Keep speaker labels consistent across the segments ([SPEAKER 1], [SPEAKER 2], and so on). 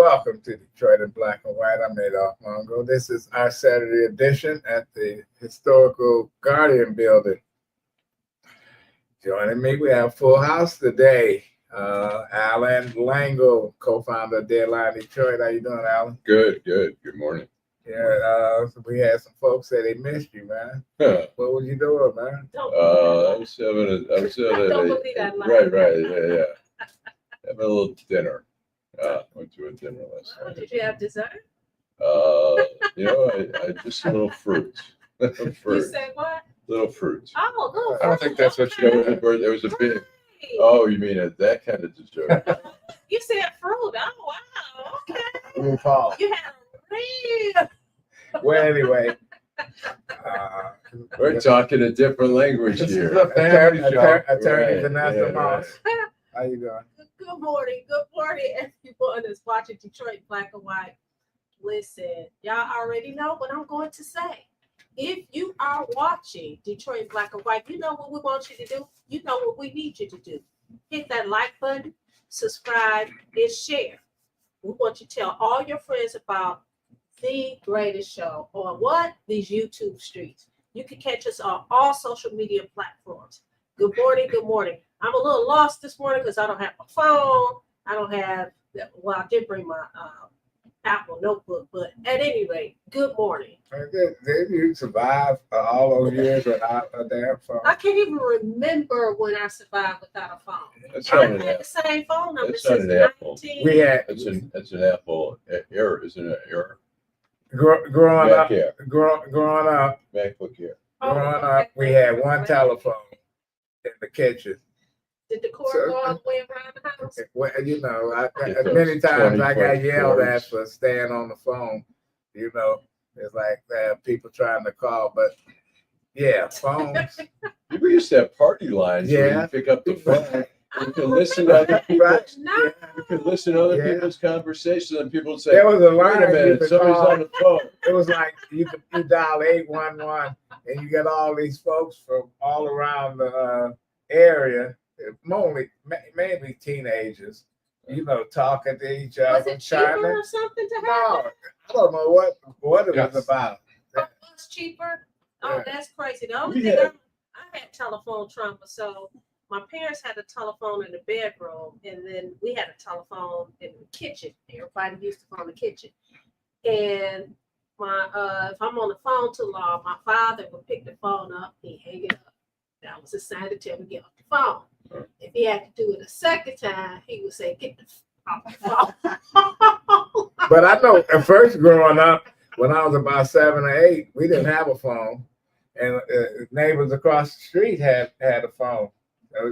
[SPEAKER 1] welcome to Detroit in Black and White. I'm Adolph Mongo. This is our Saturday edition at the Historical Guardian Building. Joining me, we have full house today. Alan Lango, co-founder of Deadline Detroit. How you doing, Alan?
[SPEAKER 2] Good. Good morning.
[SPEAKER 1] Yeah, so we had some folks say they missed you, man. What was you doing, man?
[SPEAKER 2] I was having yeah. Having a little dinner. Went to a dinner last night.
[SPEAKER 3] Did you have dessert?
[SPEAKER 2] I just a little fruit.
[SPEAKER 3] You said what?
[SPEAKER 2] Little fruit.
[SPEAKER 3] Oh, little
[SPEAKER 1] I don't think that's what you
[SPEAKER 2] There was a big. Oh, you mean that kind of dessert?
[SPEAKER 3] You said fruit. Oh, wow. Okay.
[SPEAKER 1] New fall.
[SPEAKER 3] You had a real.
[SPEAKER 1] Well, anyway.
[SPEAKER 2] We're talking a different language
[SPEAKER 1] This is
[SPEAKER 2] here.
[SPEAKER 1] a family show. Attorney
[SPEAKER 2] Right,
[SPEAKER 1] Vanessa
[SPEAKER 2] yeah,
[SPEAKER 1] Moss. How you doing?
[SPEAKER 3] Good morning. Good morning, everyone that's watching Detroit Black and White. Listen, y'all already know what I'm going to say. If you are watching Detroit Black and White, you know what we want you to do. You know what we need you to do. Hit that like button, subscribe, and share. We want you to tell all your friends about the greatest show on what? These YouTube streets. You can catch us on all social media platforms. Good morning. Good morning. I'm a little lost this morning because I don't have my phone. I don't have, well, I did bring my Apple notebook, but at any rate, good morning.
[SPEAKER 1] Did you survive all those years without a damn phone?
[SPEAKER 3] I can't even remember when I survived without a phone.
[SPEAKER 2] That's
[SPEAKER 3] I've
[SPEAKER 2] not an
[SPEAKER 3] had the
[SPEAKER 2] Apple.
[SPEAKER 3] same phone number
[SPEAKER 2] That's not
[SPEAKER 3] since
[SPEAKER 2] an Apple.
[SPEAKER 3] 19.
[SPEAKER 1] We had
[SPEAKER 2] That's an Apple Air, isn't it? Air.
[SPEAKER 1] growing
[SPEAKER 2] Mac
[SPEAKER 1] up,
[SPEAKER 2] Air.
[SPEAKER 1] growing up,
[SPEAKER 2] MacBook Air.
[SPEAKER 1] growing up, we had one telephone in the kitchen.
[SPEAKER 3] Did the cord
[SPEAKER 1] So-
[SPEAKER 3] go all the way around the house?
[SPEAKER 1] Well, you know,
[SPEAKER 2] Get those
[SPEAKER 1] many times I
[SPEAKER 2] 20-foot
[SPEAKER 1] got yelled at
[SPEAKER 2] cords.
[SPEAKER 1] for staying on the phone. You know, it's like people trying to call, but yeah, phones.
[SPEAKER 2] People used to have party lines where
[SPEAKER 1] Yeah.
[SPEAKER 2] you pick up the phone. You can listen to other
[SPEAKER 1] Right.
[SPEAKER 2] people's.
[SPEAKER 3] No.
[SPEAKER 2] You can listen to other
[SPEAKER 1] Yeah.
[SPEAKER 2] people's conversations, and people would say,
[SPEAKER 1] There was a
[SPEAKER 2] "Wait
[SPEAKER 1] line
[SPEAKER 2] a
[SPEAKER 1] you
[SPEAKER 2] minute,
[SPEAKER 1] could
[SPEAKER 2] somebody's
[SPEAKER 1] call.
[SPEAKER 2] on the phone."
[SPEAKER 1] It was like you dial 811 and you get all these folks from all around the area, mainly teenagers, you know, talking to each
[SPEAKER 3] Was
[SPEAKER 1] other,
[SPEAKER 3] it cheaper or something to have?
[SPEAKER 1] No, I don't know what it
[SPEAKER 2] Yes.
[SPEAKER 1] was about.
[SPEAKER 3] Oh, it was cheaper. Oh,
[SPEAKER 1] Yeah.
[SPEAKER 3] that's crazy. The only
[SPEAKER 2] We
[SPEAKER 3] thing
[SPEAKER 2] had-
[SPEAKER 3] I had telephone trauma, so my parents had a telephone in the bedroom, and then we had a telephone in the kitchen. Everybody used the phone in the kitchen. And my if I'm on the phone too long, my father would pick the phone up, he'd hang it up. That was a sign to tell me to get off the phone. If he had to do it a second time, he would say, "Get the off the phone."
[SPEAKER 1] But I know at first growing up, when I was about 7 or 8, we didn't have a phone, and neighbors across the street had a phone.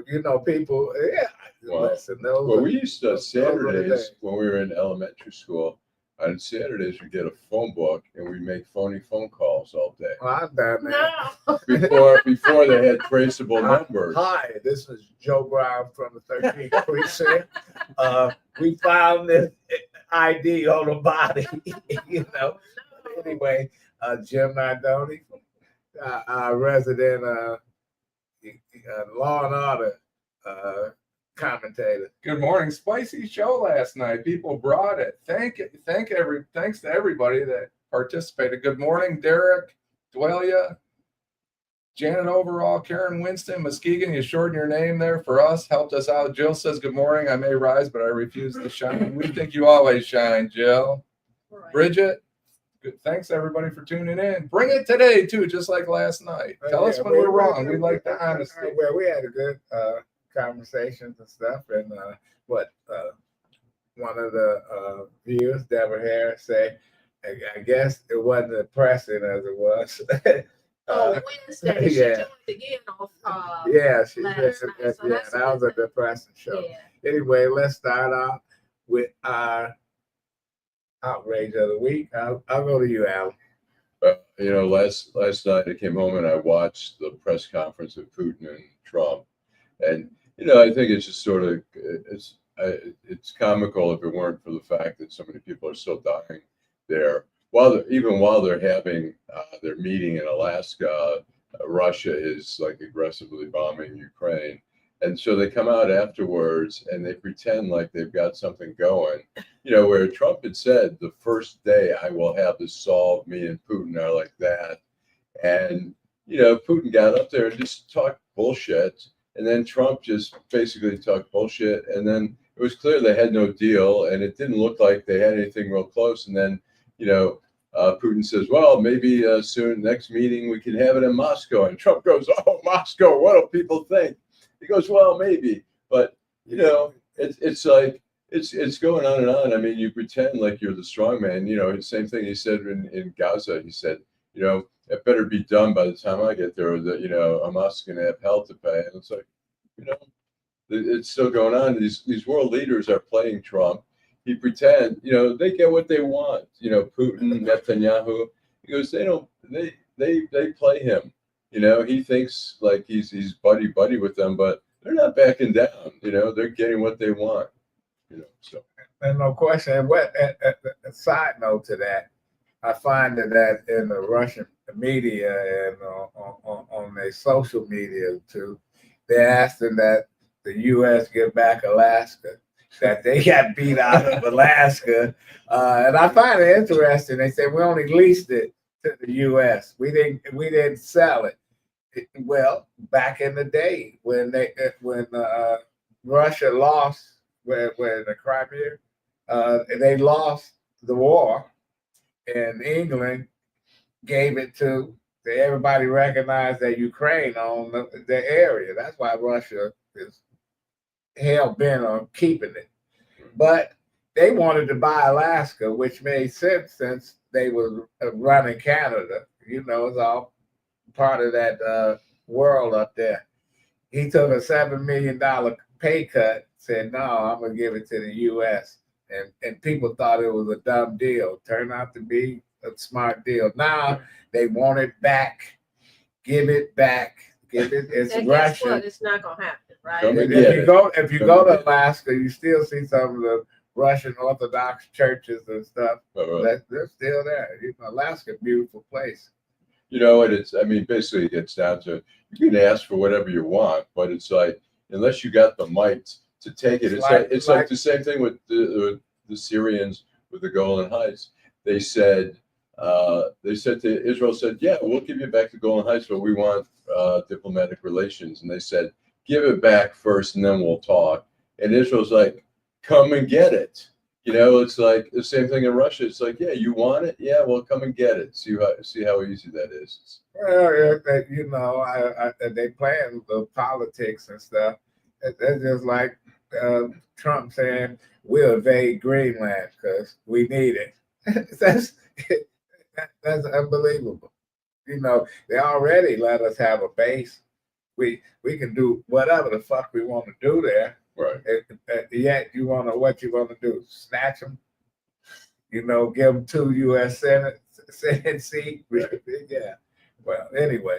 [SPEAKER 1] You know, people, yeah.
[SPEAKER 2] Wow.
[SPEAKER 1] Listen, those
[SPEAKER 2] Well,
[SPEAKER 1] are-
[SPEAKER 2] we used to
[SPEAKER 1] those were the
[SPEAKER 2] Saturdays
[SPEAKER 1] days.
[SPEAKER 2] when we were in elementary school. On Saturdays, we get a phone book and we make phony phone calls all day.
[SPEAKER 1] Well, I've done that.
[SPEAKER 3] No.
[SPEAKER 2] Before they had traceable numbers.
[SPEAKER 1] Hi, this is Joe Brown from the 13th precinct. We found this ID on the body. You know. Anyway, Jim Nardoni, our resident Law and Order commentator.
[SPEAKER 4] Good morning. Spicy show last night. People brought it. Thanks to everybody that participated. Good morning, Derek, Dwellia, Janet Overall, Karen Winston, Muskegon. You shortened your name there for us. Helped us out. Jill says, good morning. I may rise, but I refuse to shine. We think you always shine, Jill.
[SPEAKER 3] Right.
[SPEAKER 4] Bridget, good. Thanks everybody for tuning in. Bring it today too, just like last night. Tell us when we're wrong. We like the honesty.
[SPEAKER 1] Well, we had a good conversations and stuff, and one of the viewers, Deborah Harris, say, I guess it wasn't as depressing as it was.
[SPEAKER 3] Wednesday, she
[SPEAKER 1] yeah.
[SPEAKER 3] joined again off.
[SPEAKER 1] Yeah,
[SPEAKER 3] last night, so that's a
[SPEAKER 1] that was a
[SPEAKER 3] good thing.
[SPEAKER 1] depressing show.
[SPEAKER 3] Yeah.
[SPEAKER 1] Anyway, let's start off with our outrage of the week. I'll go to you, Alan.
[SPEAKER 2] Last night I came home and I watched the press conference of Putin and Trump, and I think it's just sort of it's comical if it weren't for the fact that so many people are still dying there. Even while they're having their meeting in Alaska, Russia is like aggressively bombing Ukraine, And so they come out afterwards and they pretend like they've got something going, you know, where Trump had said the first day I will have this solved, me and Putin are like that. And, you know, Putin got up there and just talked bullshit. And then Trump just basically talked bullshit. And then it was clear they had no deal and it didn't look like they had anything real close. And then, you know, Putin says, well, maybe soon, next meeting, we can have it in Moscow. And Trump goes, oh, Moscow, what do people think? He goes, well, maybe. But, you know, it's like, it's going on and on. I mean, you pretend like you're the strong man. You know, the same thing he said in Gaza. He said, you know, it better be done by the time I get there, or that, you know, Hamas is going to have hell to pay. And it's like, you know, it's still going on. These world leaders are playing Trump. He pretend, you know, they get what they want. You know, Putin, Netanyahu. He goes, they play him. You know, he thinks like he's buddy with them, but they're not backing down. You know, they're getting what they want. You know, so.
[SPEAKER 1] And no question. What a side note to that, I find that in the Russian media and on their social media too, they're asking that the U.S. give back Alaska, that they got beat out of Alaska, and I find it interesting. They say we only leased it to the U.S. We didn't sell it. Well, back in the day when Russia lost where the Crimea, they lost the war, and England gave it to everybody recognized that Ukraine owned the area. That's why Russia is hell bent on keeping it. But they wanted to buy Alaska, which made sense since they were running Canada. You know, it's all part of that world up there. He took a $7 million pay cut, said, no, I'm going to give it to the U.S. And people thought it was a dumb deal. Turned out to be a smart deal. Now they want it back. Give it back. Give it. It's
[SPEAKER 3] And guess
[SPEAKER 1] Russian.
[SPEAKER 3] what? It's not gonna happen, right?
[SPEAKER 2] Come
[SPEAKER 1] If
[SPEAKER 2] Yeah.
[SPEAKER 1] you go to Alaska, you still see some of the Russian Orthodox churches and stuff. They're still there. You know, Alaska, beautiful place.
[SPEAKER 2] You know, and I mean, basically it gets down to, you can ask for whatever you want, but it's like, unless you got the might to take it, it's like the same thing with the Syrians with the Golan Heights. They said to Israel, yeah, we'll give you back the Golan Heights, but we want diplomatic relations. And they said, give it back first and then we'll talk. And Israel's like, come and get it. You know, it's like the same thing in Russia. It's like, yeah, you want it? Yeah, well, come and get it. See how easy that is.
[SPEAKER 1] Well, you know, they playing the politics and stuff. That's just like Trump saying, we'll invade Greenland because we need it. That's unbelievable. You know, they already let us have a base. We can do whatever the fuck we want to do there.
[SPEAKER 2] Right.
[SPEAKER 1] Yet what you want to do? Snatch them? You know, give them 2 U.S. Senate seats? Yeah. Well, anyway,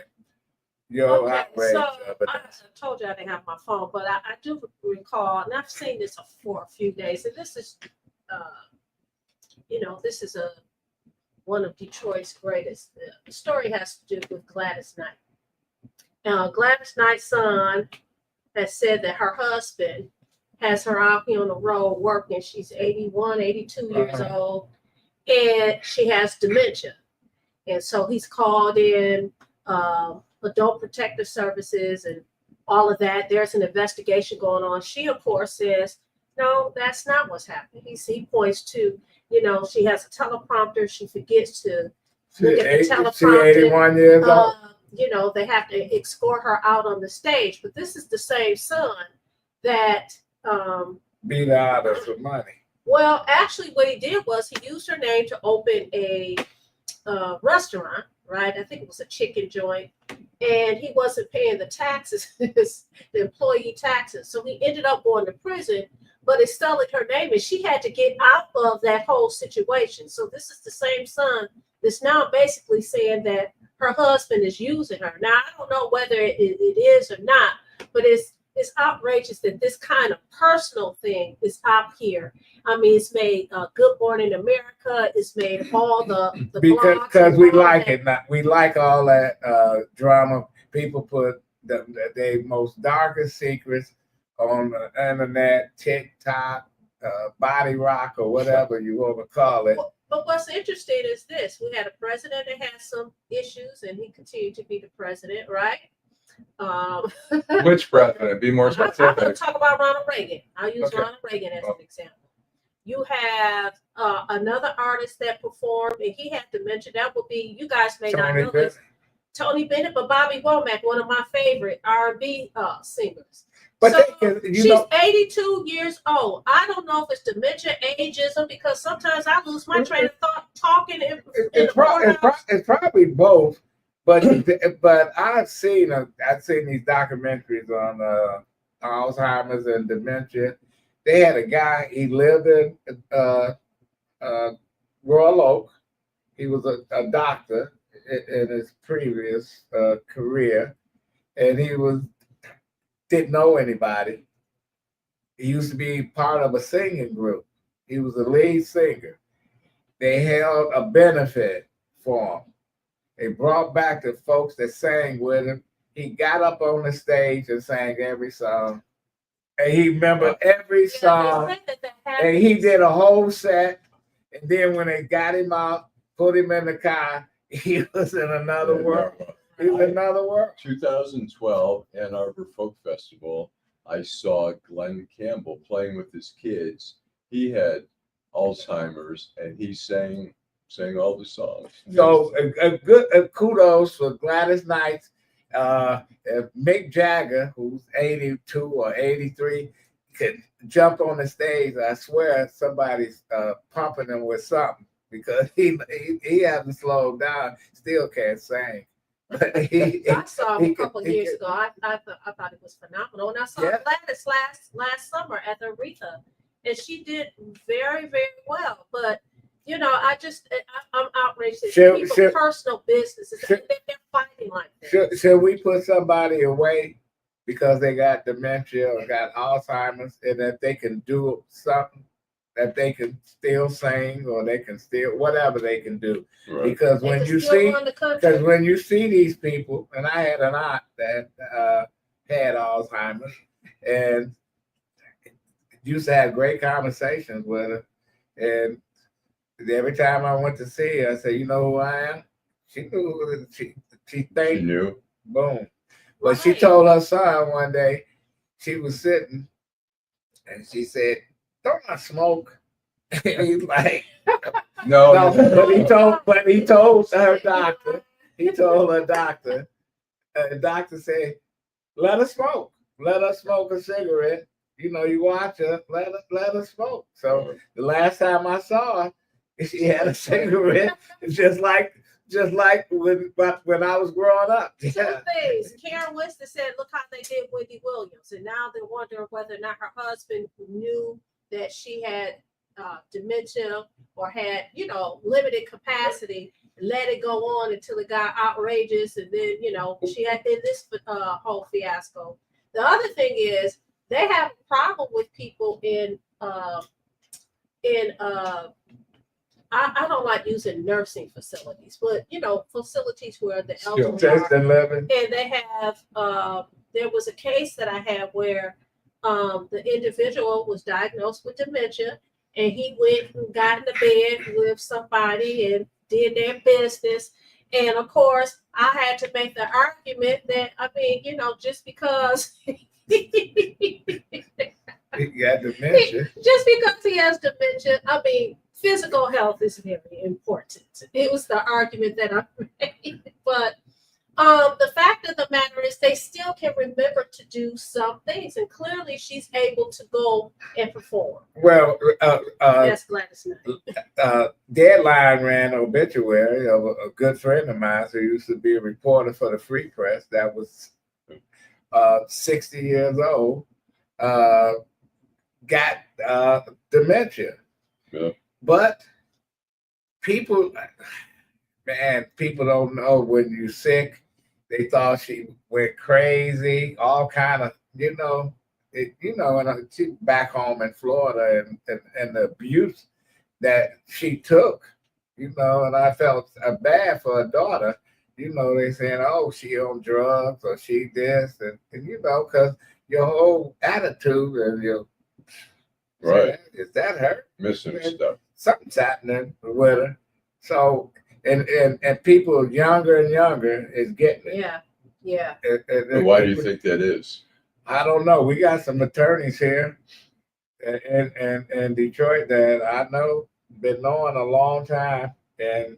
[SPEAKER 1] you're outraged.
[SPEAKER 3] So I told you I didn't have my phone, but I do recall, and I've seen this for a few days, and this is, you know, this is one of Detroit's greatest. The story has to do with Gladys Knight. Gladys Knight's son has said that her husband has her out here on the road working. She's 81, 82 years old, and she has dementia. And so he's called in Adult Protective Services and all of that. There's an investigation going on. She, of course, says, no, that's not what's happening. He points to, you know, she has a teleprompter. She forgets to look at the teleprompter.
[SPEAKER 1] She's 81 years old.
[SPEAKER 3] You know, they have to escort her out on the stage. But this is the same son that
[SPEAKER 1] beat out of some money.
[SPEAKER 3] Well, actually, what he did was he used her name to open a restaurant, right? I think it was a chicken joint, and he wasn't paying the taxes, the employee taxes. So he ended up going to prison, but it sullied her name, and she had to get out of that whole situation. So this is the same son that's now basically saying that her husband is using her. Now, I don't know whether it is or not, but it's outrageous that this kind of personal thing is out here. I mean, it's made Good Morning America. It's made all the
[SPEAKER 1] because we like it. We like all that drama. People put their most darkest secrets on the internet, TikTok, Body Rock, or whatever you want to call it.
[SPEAKER 3] But what's interesting is this: we had a president that had some issues, and he continued to be the president, right?
[SPEAKER 4] Which president? Be more
[SPEAKER 3] I'm going to
[SPEAKER 4] specific.
[SPEAKER 3] talk about Ronald Reagan. I'll use
[SPEAKER 4] Okay.
[SPEAKER 3] Ronald Reagan as an example. You have another artist that performed, and he had dementia. That would be, you guys may not
[SPEAKER 1] Tony
[SPEAKER 3] know
[SPEAKER 1] Bennett.
[SPEAKER 3] this, Tony Bennett, but Bobby Womack, one of my favorite R&B singers.
[SPEAKER 1] But
[SPEAKER 3] So,
[SPEAKER 1] you
[SPEAKER 3] she's
[SPEAKER 1] know,
[SPEAKER 3] 82 years old. I don't know if it's dementia, ageism, because sometimes I lose my train of thought talking in the
[SPEAKER 1] it's
[SPEAKER 3] courthouse.
[SPEAKER 1] probably both. But I've seen these documentaries on Alzheimer's and dementia. They had a guy. He lived in Royal Oak. He was a doctor in his previous career, and he didn't know anybody. He used to be part of a singing group. He was the lead singer. They held a benefit for him. They brought back the folks that sang with him. He got up on the stage and sang every song. And he remembered every song. And he did a whole set. And then when they got him out, put him in the car, he was in another world. He was in another world.
[SPEAKER 2] 2012 Ann Arbor Folk Festival, I saw Glenn Campbell playing with his kids. He had Alzheimer's and he sang all the songs.
[SPEAKER 1] So a good kudos for Gladys Knight. Mick Jagger, who's 82 or 83, could jump on the stage. I swear somebody's pumping him with something because he hasn't slowed down. Still can't sing.
[SPEAKER 3] I saw him a couple
[SPEAKER 1] he
[SPEAKER 3] years
[SPEAKER 1] could-
[SPEAKER 3] ago. I thought it was phenomenal. And I saw
[SPEAKER 1] Yeah.
[SPEAKER 3] Gladys last summer at the Aretha, and she did very, very well. But you know, I'm outraged at
[SPEAKER 1] Should-
[SPEAKER 3] people's
[SPEAKER 1] should-
[SPEAKER 3] personal businesses.
[SPEAKER 1] should-
[SPEAKER 3] They're fighting like that.
[SPEAKER 1] Should we put somebody away because they got dementia or got Alzheimer's, and that they can do something, that they can still sing or they can still whatever they can do?
[SPEAKER 2] Right.
[SPEAKER 1] Because
[SPEAKER 3] They
[SPEAKER 1] when
[SPEAKER 3] can
[SPEAKER 1] you
[SPEAKER 3] still
[SPEAKER 1] see,
[SPEAKER 3] run the country.
[SPEAKER 1] because when you see these people, and I had an aunt that had Alzheimer's, and used to have great conversations with her, and every time I went to see her, I said, "You know who I am?" She knew who she
[SPEAKER 2] She
[SPEAKER 1] think
[SPEAKER 2] knew.
[SPEAKER 1] boom. But she
[SPEAKER 3] Right.
[SPEAKER 1] told her son one day, she was sitting, and she said, "Don't I smoke?" And he's like,
[SPEAKER 4] No,
[SPEAKER 1] "No." But he told her doctor. He told her doctor. The doctor said, "Let her smoke. Let her smoke a cigarette. You know, you watch her. Let her smoke." So the last time I saw her, she had a cigarette, just like when I was growing up.
[SPEAKER 3] Two
[SPEAKER 1] Yeah.
[SPEAKER 3] things. Karen Winston said, "Look how they did Wendy Williams," and now they're wondering whether or not her husband knew that she had dementia or had, limited capacity. Let it go on until it got outrageous, and then she had in this whole fiasco. The other thing is they have a problem with people in I don't like using nursing facilities, but facilities where the elderly
[SPEAKER 1] Just
[SPEAKER 3] are.
[SPEAKER 1] a living.
[SPEAKER 3] And they have there was a case that I had where the individual was diagnosed with dementia, and he went and got in the bed with somebody and did their business. And of course, I had to make the argument that just because
[SPEAKER 1] He got dementia.
[SPEAKER 3] just because he has dementia, physical health is very important. It was the argument that I made. But the fact of the matter is they still can remember to do some things. And clearly she's able to go and perform.
[SPEAKER 1] Well,
[SPEAKER 3] That's Gladys Knight.
[SPEAKER 1] Deadline ran an obituary of a good friend of mine who used to be a reporter for the Free Press that was 60 years old, got dementia.
[SPEAKER 2] Yeah.
[SPEAKER 1] But people don't know when you're sick. They thought she went crazy, all kind of, and she back home in Florida and the abuse that she took, and I felt bad for her daughter. They saying, "Oh, she on drugs or she this," and because your whole attitude and your
[SPEAKER 2] Right.
[SPEAKER 1] is that her?
[SPEAKER 2] Missing
[SPEAKER 1] Man,
[SPEAKER 2] stuff.
[SPEAKER 1] Something's happening with her. So and people younger and younger is getting it.
[SPEAKER 3] Yeah, yeah.
[SPEAKER 2] And why do you think that is?
[SPEAKER 1] I don't know. We got some attorneys here in Detroit that I know been knowing a long time, and
[SPEAKER 3] And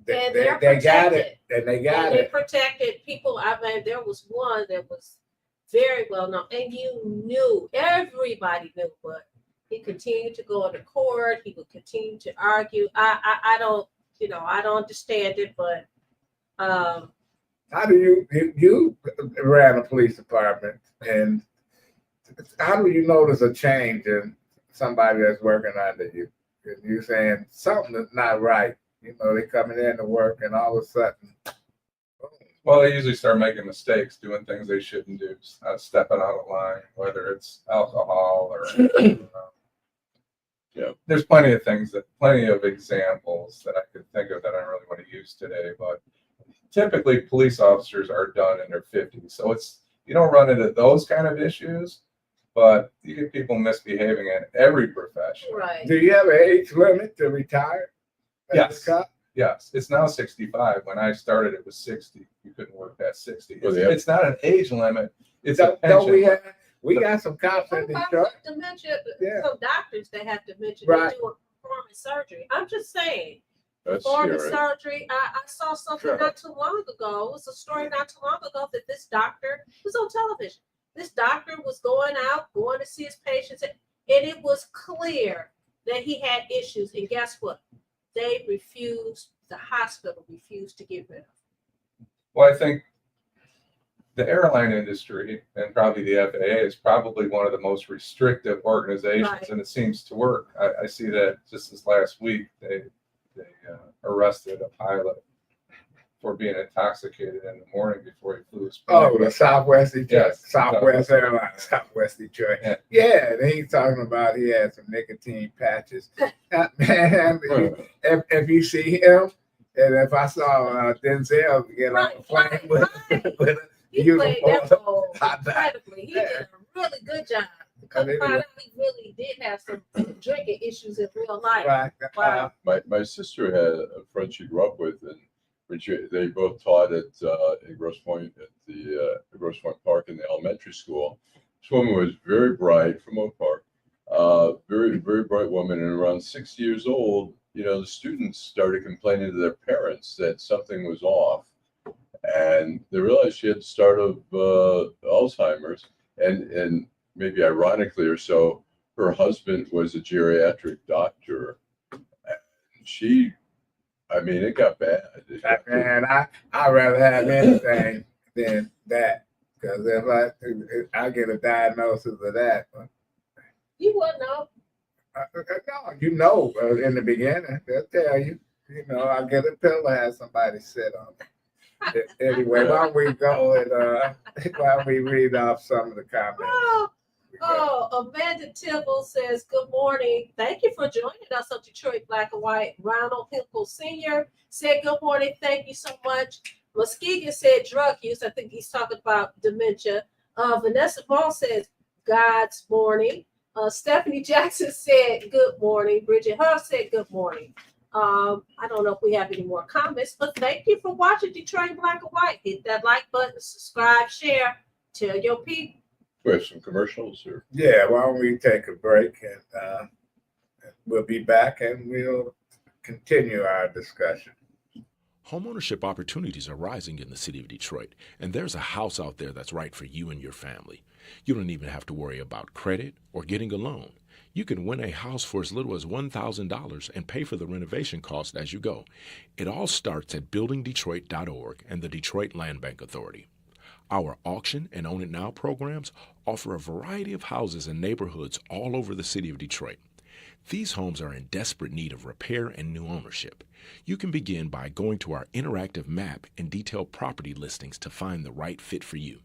[SPEAKER 1] they
[SPEAKER 3] they're
[SPEAKER 1] got
[SPEAKER 3] protected.
[SPEAKER 1] it, and they
[SPEAKER 3] And
[SPEAKER 1] got
[SPEAKER 3] they
[SPEAKER 1] it.
[SPEAKER 3] protected people. I mean, there was one that was very well known, and you knew, everybody knew, but he continued to go into court. He would continue to argue. I don't, I don't understand it, but
[SPEAKER 1] How do you ran a police department, and how do you notice a change in somebody that's working under you? And you saying something is not right. They coming in to work, and all of a sudden,
[SPEAKER 4] Well, they usually start making mistakes, doing things they shouldn't do, stepping out of line, whether it's alcohol or.
[SPEAKER 2] Yeah.
[SPEAKER 4] There's plenty of examples that I could think of that I don't really want to use today, but typically police officers are done in their 50s. So you don't run into those kind of issues, but you get people misbehaving in every profession.
[SPEAKER 3] right.
[SPEAKER 1] do you have an age limit to retire? as a
[SPEAKER 4] Yes.
[SPEAKER 1] cop?
[SPEAKER 4] Yes, it's now 65. When I started, it was 60. You couldn't work past 60.
[SPEAKER 2] Well,
[SPEAKER 4] It's not an age limit. It's a
[SPEAKER 1] Don't we
[SPEAKER 4] pension.
[SPEAKER 1] we got some cops
[SPEAKER 3] What
[SPEAKER 1] in
[SPEAKER 3] about
[SPEAKER 1] Detroit?
[SPEAKER 3] dementia?
[SPEAKER 1] Yeah.
[SPEAKER 3] Some doctors that have dementia,
[SPEAKER 1] Right.
[SPEAKER 3] they do performance surgery. I'm just saying,
[SPEAKER 2] That's
[SPEAKER 3] performance
[SPEAKER 2] scary.
[SPEAKER 3] surgery. I saw something
[SPEAKER 1] Sure.
[SPEAKER 3] not too long ago. It was a story not too long ago that this doctor was on television. This doctor was going to see his patients, and it was clear that he had issues. And guess what? The hospital refused to get rid of him.
[SPEAKER 4] Well, I think the airline industry and probably the FAA is probably one of the most restrictive organizations,
[SPEAKER 3] Right.
[SPEAKER 4] and it seems to work. I see that just this last week they arrested a pilot for being intoxicated in the morning before he flew his plane.
[SPEAKER 1] Oh, the Southwest Detroit,
[SPEAKER 4] Yes.
[SPEAKER 1] Southwest Airlines, Southwest Detroit.
[SPEAKER 4] Yeah.
[SPEAKER 1] Yeah, and he's talking about he had some nicotine patches. Man, if you see him, and if I saw Denzel get on a plane
[SPEAKER 3] Right,
[SPEAKER 1] with,
[SPEAKER 3] right.
[SPEAKER 1] with
[SPEAKER 3] He
[SPEAKER 1] You
[SPEAKER 3] played
[SPEAKER 1] know,
[SPEAKER 3] that role
[SPEAKER 1] I know.
[SPEAKER 3] incredibly. He did a really good job. Come
[SPEAKER 1] mean,
[SPEAKER 3] find out he really did have some drinking issues in real life.
[SPEAKER 1] right,
[SPEAKER 3] Wow.
[SPEAKER 2] My sister had a friend she grew up with, and they both taught at Grosse Pointe at the Grosse Pointe Park in the elementary school. This woman was very bright from Oak Park, very very bright woman, and around 6 years old, the students started complaining to their parents that something was off, and they realized she had the start of Alzheimer's, and maybe ironically or so, her husband was a geriatric doctor. It got bad.
[SPEAKER 1] Man, I'd rather have anything than that. Because if I get a diagnosis of that,
[SPEAKER 3] You wouldn't know.
[SPEAKER 1] no, in the beginning, they'll tell you. I get a pill to have somebody sit on it. Anyway, why don't we go and why don't we read off some of the comments?
[SPEAKER 3] Amanda Tibble says, good morning. Thank you for joining us on Detroit Black and White. Ronald Hinkle Sr. said, good morning. Thank you so much. Muskegon said drug use. I think he's talking about dementia. Vanessa Ball says, God's morning. Stephanie Jackson said, good morning. Bridget Huff said, good morning. I don't know if we have any more comments, but thank you for watching Detroit Black and White. Hit that like button, subscribe, share, tell your people.
[SPEAKER 2] We have some commercials, or
[SPEAKER 1] Yeah, why don't we take a break and we'll be back and we'll continue our discussion.
[SPEAKER 5] Homeownership opportunities are rising in the city of Detroit, and there's a house out there that's right for you and your family. You don't even have to worry about credit or getting a loan. You can win a house for as little as $1,000 and pay for the renovation cost as you go. It all starts at buildingdetroit.org and the Detroit Land Bank Authority. Our auction and Own It Now programs offer a variety of houses and neighborhoods all over the city of Detroit. These homes are in desperate need of repair and new ownership. You can begin by going to our interactive map and detailed property listings to find the right fit for you.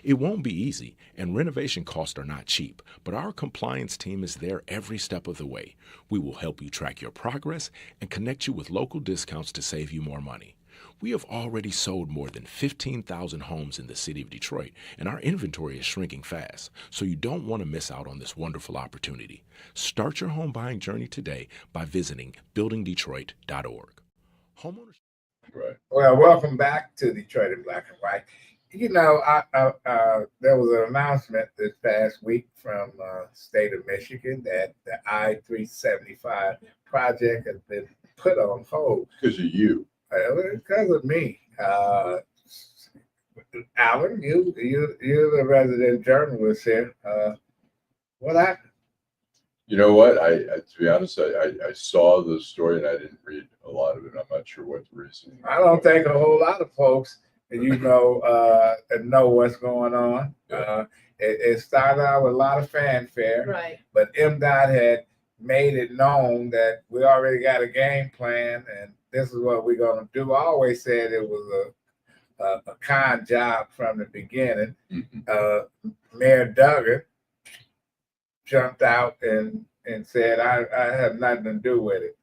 [SPEAKER 5] It won't be easy, and renovation costs are not cheap, but our compliance team is there every step of the way. We will help you track your progress and connect you with local discounts to save you more money. We have already sold more than 15,000 homes in the city of Detroit, and our inventory is shrinking fast, so you don't want to miss out on this wonderful opportunity. Start your home buying journey today by visiting buildingdetroit.org. Homeowners.
[SPEAKER 2] Right.
[SPEAKER 1] Well, welcome back to Detroit in Black and White. You know, there was an announcement this past week from state of Michigan that the I-375 project has been put on hold.
[SPEAKER 2] Because of you.
[SPEAKER 1] Because of me. Alan, you're the resident journalist here. What happened?
[SPEAKER 2] You know what? I to be honest, I saw the story and I didn't read a lot of it. I'm not sure what the reason.
[SPEAKER 1] I don't think a whole lot of folks, know what's going on. It started out with a lot of fanfare,
[SPEAKER 3] Right.
[SPEAKER 1] but MDOT had made it known that we already got a game plan and this is what we're going to do. I always said it was a con job from the beginning.
[SPEAKER 2] Mhm.
[SPEAKER 1] Mayor Duggan jumped out and said, I have nothing to do with it.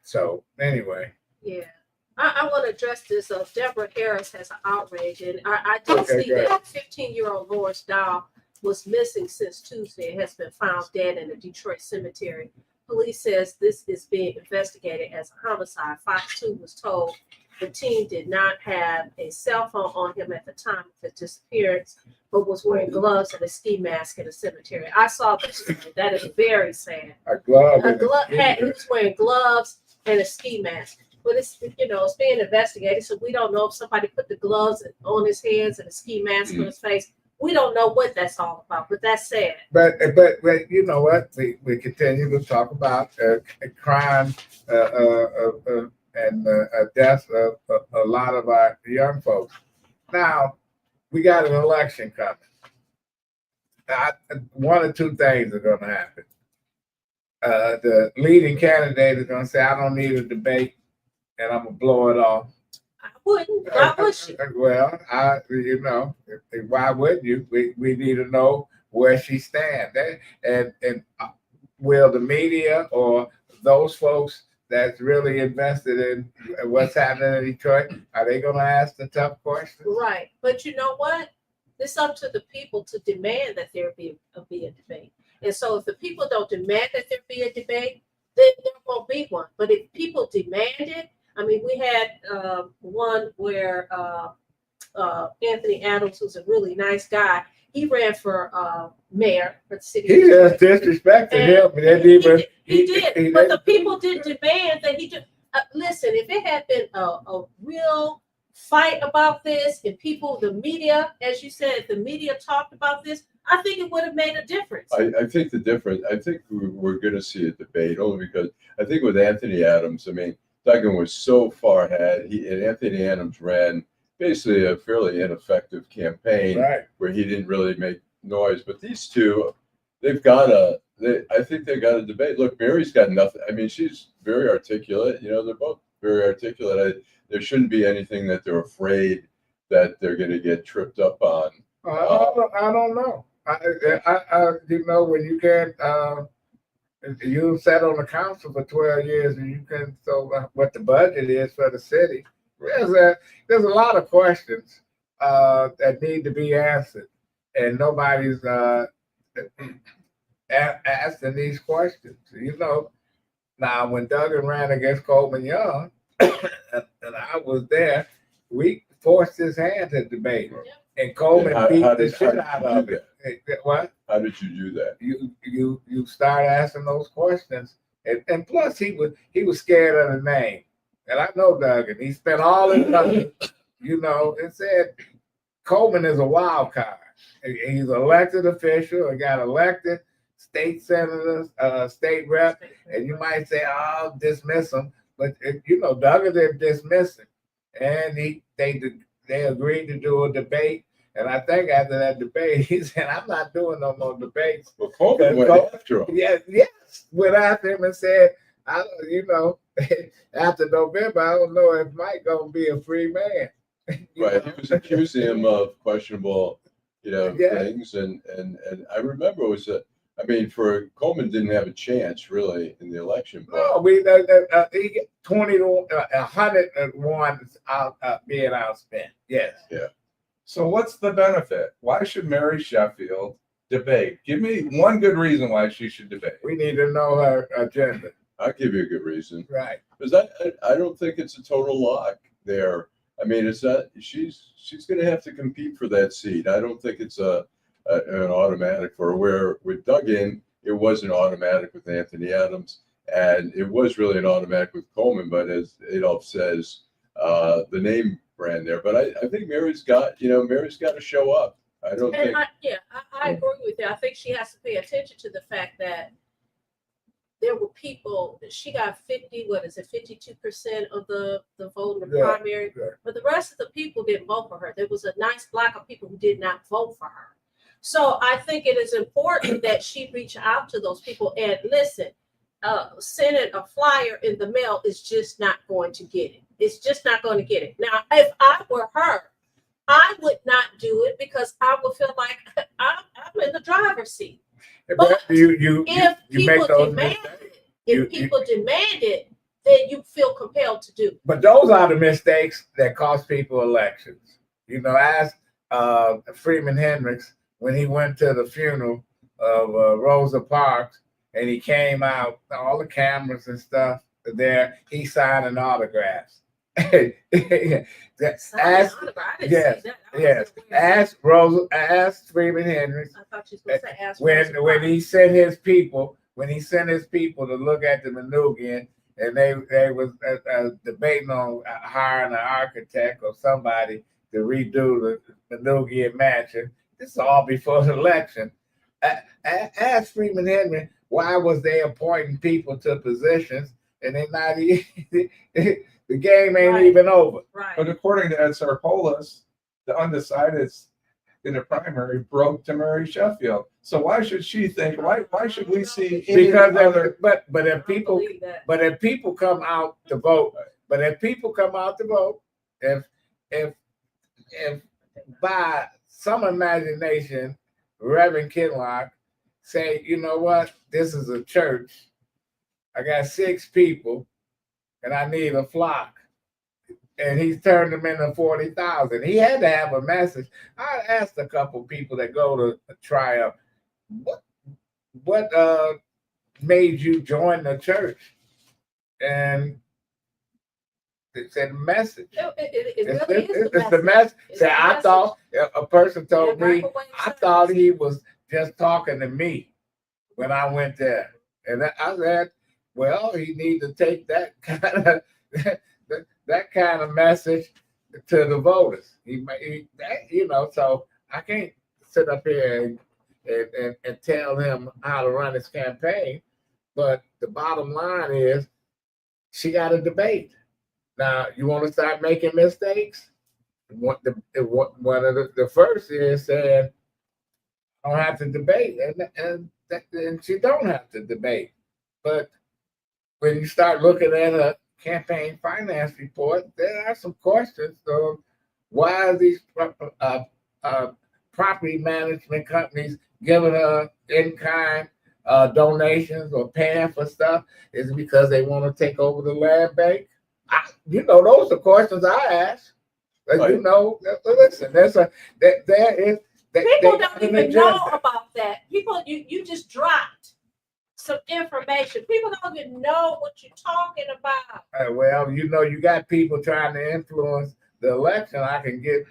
[SPEAKER 1] So anyway.
[SPEAKER 3] Yeah. I want to address this. Deborah Harris has an outrage, and I did
[SPEAKER 1] Okay,
[SPEAKER 3] see
[SPEAKER 1] go
[SPEAKER 3] that 15-year-old Lawrence Dow was missing since Tuesday and has been found dead in a Detroit cemetery. Police says this is being investigated as a homicide. Fox 2 was told the teen did not have a cell phone on him at the time of his disappearance, but was wearing gloves and a ski mask in a cemetery. I saw this. That is very sad.
[SPEAKER 1] A glove.
[SPEAKER 3] He was wearing gloves and a ski mask. But it's being investigated, so we don't know if somebody put the gloves on his hands and a ski mask on his face. We don't know what that's all about, but that's sad.
[SPEAKER 1] But you know what? We continue to talk about crime and deaths of a lot of our young folks. Now we got an election coming. One or two things are going to happen. The leading candidate is going to say, "I don't need a debate, and I'm gonna blow it off."
[SPEAKER 3] I wouldn't. Why would she?
[SPEAKER 1] Well, why wouldn't you? We need to know where she stands, and will the media or those folks that's really invested in what's happening in Detroit, are they going to ask the tough questions?
[SPEAKER 3] Right, but you know what? It's up to the people to demand that there be a debate. And so, if the people don't demand that there be a debate, then there won't be one. But if people demand it, I mean, we had one where Anthony Adams, who's a really nice guy, he ran for mayor for the city.
[SPEAKER 1] He just disrespected him.
[SPEAKER 3] He did, but the people did demand that he did. Listen, if it had been a real fight about this, and the media, as you said, the media talked about this, I think it would have made a difference.
[SPEAKER 2] I think we're going to see a debate only because I think with Anthony Adams, I mean, Duggan was so far ahead. And Anthony Adams ran basically a fairly ineffective campaign,
[SPEAKER 1] right,
[SPEAKER 2] where he didn't really make noise. But these two, I think they've got a debate. Look, Mary's got nothing. I mean, she's very articulate. They're both very articulate. There shouldn't be anything that they're afraid that they're going to get tripped up on.
[SPEAKER 1] I don't know. When you can't, you sat on the council for 12 years, and you can what the budget is for the city. There's a lot of questions that need to be answered, and nobody's asking these questions. Now when Duggan ran against Coleman Young, and I was there, we forced his hand to debate, and Coleman beat the shit out of it. What?
[SPEAKER 2] How did you do that?
[SPEAKER 1] You start asking those questions, and plus he was scared of the name, and I know Duggan. He spent all his money, and said Coleman is a wild card. He's an elected official and got elected state senators, state rep, and you might say, "Oh, dismiss him," but Duggan didn't dismiss him, and they agreed to do a debate. And I think after that debate, he said, "I'm not doing no more debates."
[SPEAKER 2] Well, Coleman went after him.
[SPEAKER 1] Yes, went after him and said, after November, I don't know if Mike gonna be a free man.
[SPEAKER 2] Right. He was accusing him of questionable, things. And I remember I mean, Coleman didn't have a chance really in the election, but
[SPEAKER 1] No, he get 20 to 101 out being outspent. Yes.
[SPEAKER 4] So what's the benefit? Why should Mary Sheffield debate? Give me one good reason why she should debate.
[SPEAKER 1] We need to know her agenda.
[SPEAKER 2] I'll give you a good reason.
[SPEAKER 1] Right.
[SPEAKER 2] Because I don't think it's a total lock there. I mean, it's not. She's going to have to compete for that seat. I don't think it's an automatic for her. Where with Duggan, it wasn't automatic with Anthony Adams, and it was really an automatic with Coleman. But as Adolph says, the name brand there. But I think Mary's got to show up. I don't think.
[SPEAKER 3] I agree with you. I think she has to pay attention to the fact that there were people, she got 52% of the vote in the primary, but the rest of the people didn't vote for her. There was a nice block of people who did not vote for her. So I think it is important that she reach out to those people and listen, sending a flyer in the mail is just not going to get it. It's just not going to get it. Now, if I were her, I would not do it because I would feel like I'm in the driver's seat. But if people demand it, then you feel compelled to do.
[SPEAKER 1] But those are the mistakes that cost people elections. You know, ask Freeman Hendricks when he went to the funeral of Rosa Parks and he came out, all the cameras and stuff there, he signing autographs. Ask Freeman Hendricks.
[SPEAKER 3] I thought you was going to say ask
[SPEAKER 1] when he sent his people to look at the Manoogian, and they was debating on hiring an architect or somebody to redo the Manoogian mansion. This is all before the election. Ask Freeman Henry why was they appointing people to positions and they're not even the game ain't even over.
[SPEAKER 3] Right.
[SPEAKER 4] But according to Ed Sarpolis, the undecideds in the primary broke to Mary Sheffield. So why should she think? Why should we see any
[SPEAKER 1] Because
[SPEAKER 4] other?
[SPEAKER 1] but if people come out to vote, if by some imagination, Reverend Kinlock say, you know what, this is a church. I got 6 people, and I need a flock. And he's turned them into 40,000. He had to have a message. I asked a couple people that go to Triumph, what made you join the church? And they said message. It's the message. Say, I thought a person told me, I thought he was just talking to me when I went there. And I said, well, he needs to take that kind of message to the voters. So I can't sit up here and tell him how to run his campaign. But the bottom line is, she got a debate. Now, you want to start making mistakes? One of the first is saying, I don't have to debate, and she don't have to debate. But when you start looking at a campaign finance report, there are some questions of why are these property management companies giving her in-kind donations or paying for stuff? Is it because they want to take over the land bank? Those are questions I ask. Listen,
[SPEAKER 3] People don't even know about that. People, you just dropped some information. People don't even know what you're talking about.
[SPEAKER 1] Well, you got people trying to influence the election. I can give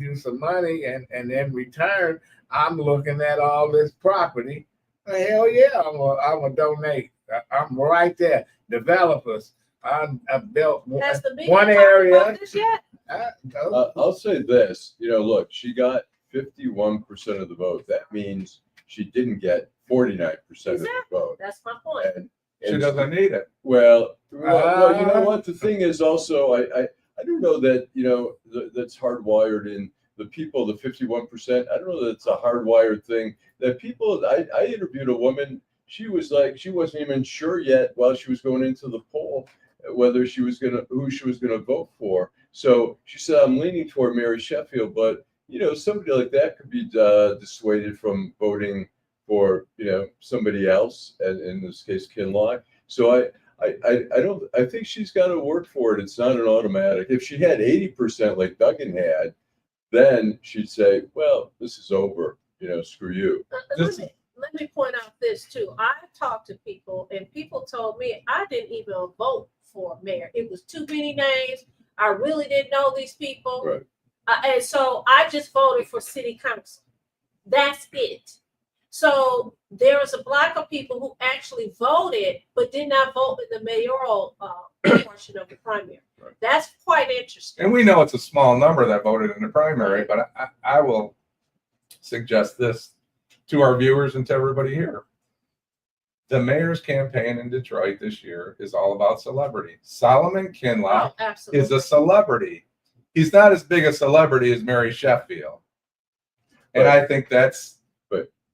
[SPEAKER 1] you some money, and in return, I'm looking at all this property. Hell yeah, I'm gonna donate. I'm right there. Developers. I built one area.
[SPEAKER 2] I'll say this. Look, she got 51% of the vote. That means she didn't get 49% of the vote.
[SPEAKER 3] That's my point.
[SPEAKER 2] And
[SPEAKER 4] She doesn't need it.
[SPEAKER 2] Well, you know what? The thing is also, I don't know that, that's hardwired in the people, the 51%. I don't know that it's a hardwired thing that people, I interviewed a woman. She was like, she wasn't even sure yet while she was going into the poll whether who she was going to vote for. So she said, I'm leaning toward Mary Sheffield, but somebody like that could be dissuaded from voting for somebody else, and in this case Kinloch. So I think she's got to work for it. It's not an automatic. If she had 80% like Duggan had, then she'd say, well, this is over, screw you.
[SPEAKER 3] Let me point out this too. I talked to people and people told me I didn't even vote for mayor. It was too many names. I really didn't know these people.
[SPEAKER 2] Right.
[SPEAKER 3] And so I just voted for city council. That's it. So there is a block of people who actually voted but did not vote in the mayoral portion of the primary.
[SPEAKER 2] Right.
[SPEAKER 3] That's quite interesting.
[SPEAKER 4] And we know it's a small number that voted in the primary, but I will suggest this to our viewers and to everybody here. The mayor's campaign in Detroit this year is all about celebrity. Solomon Kinloch
[SPEAKER 3] Oh, absolutely.
[SPEAKER 4] is a celebrity. He's not as big a celebrity as Mary Sheffield. And I think that's...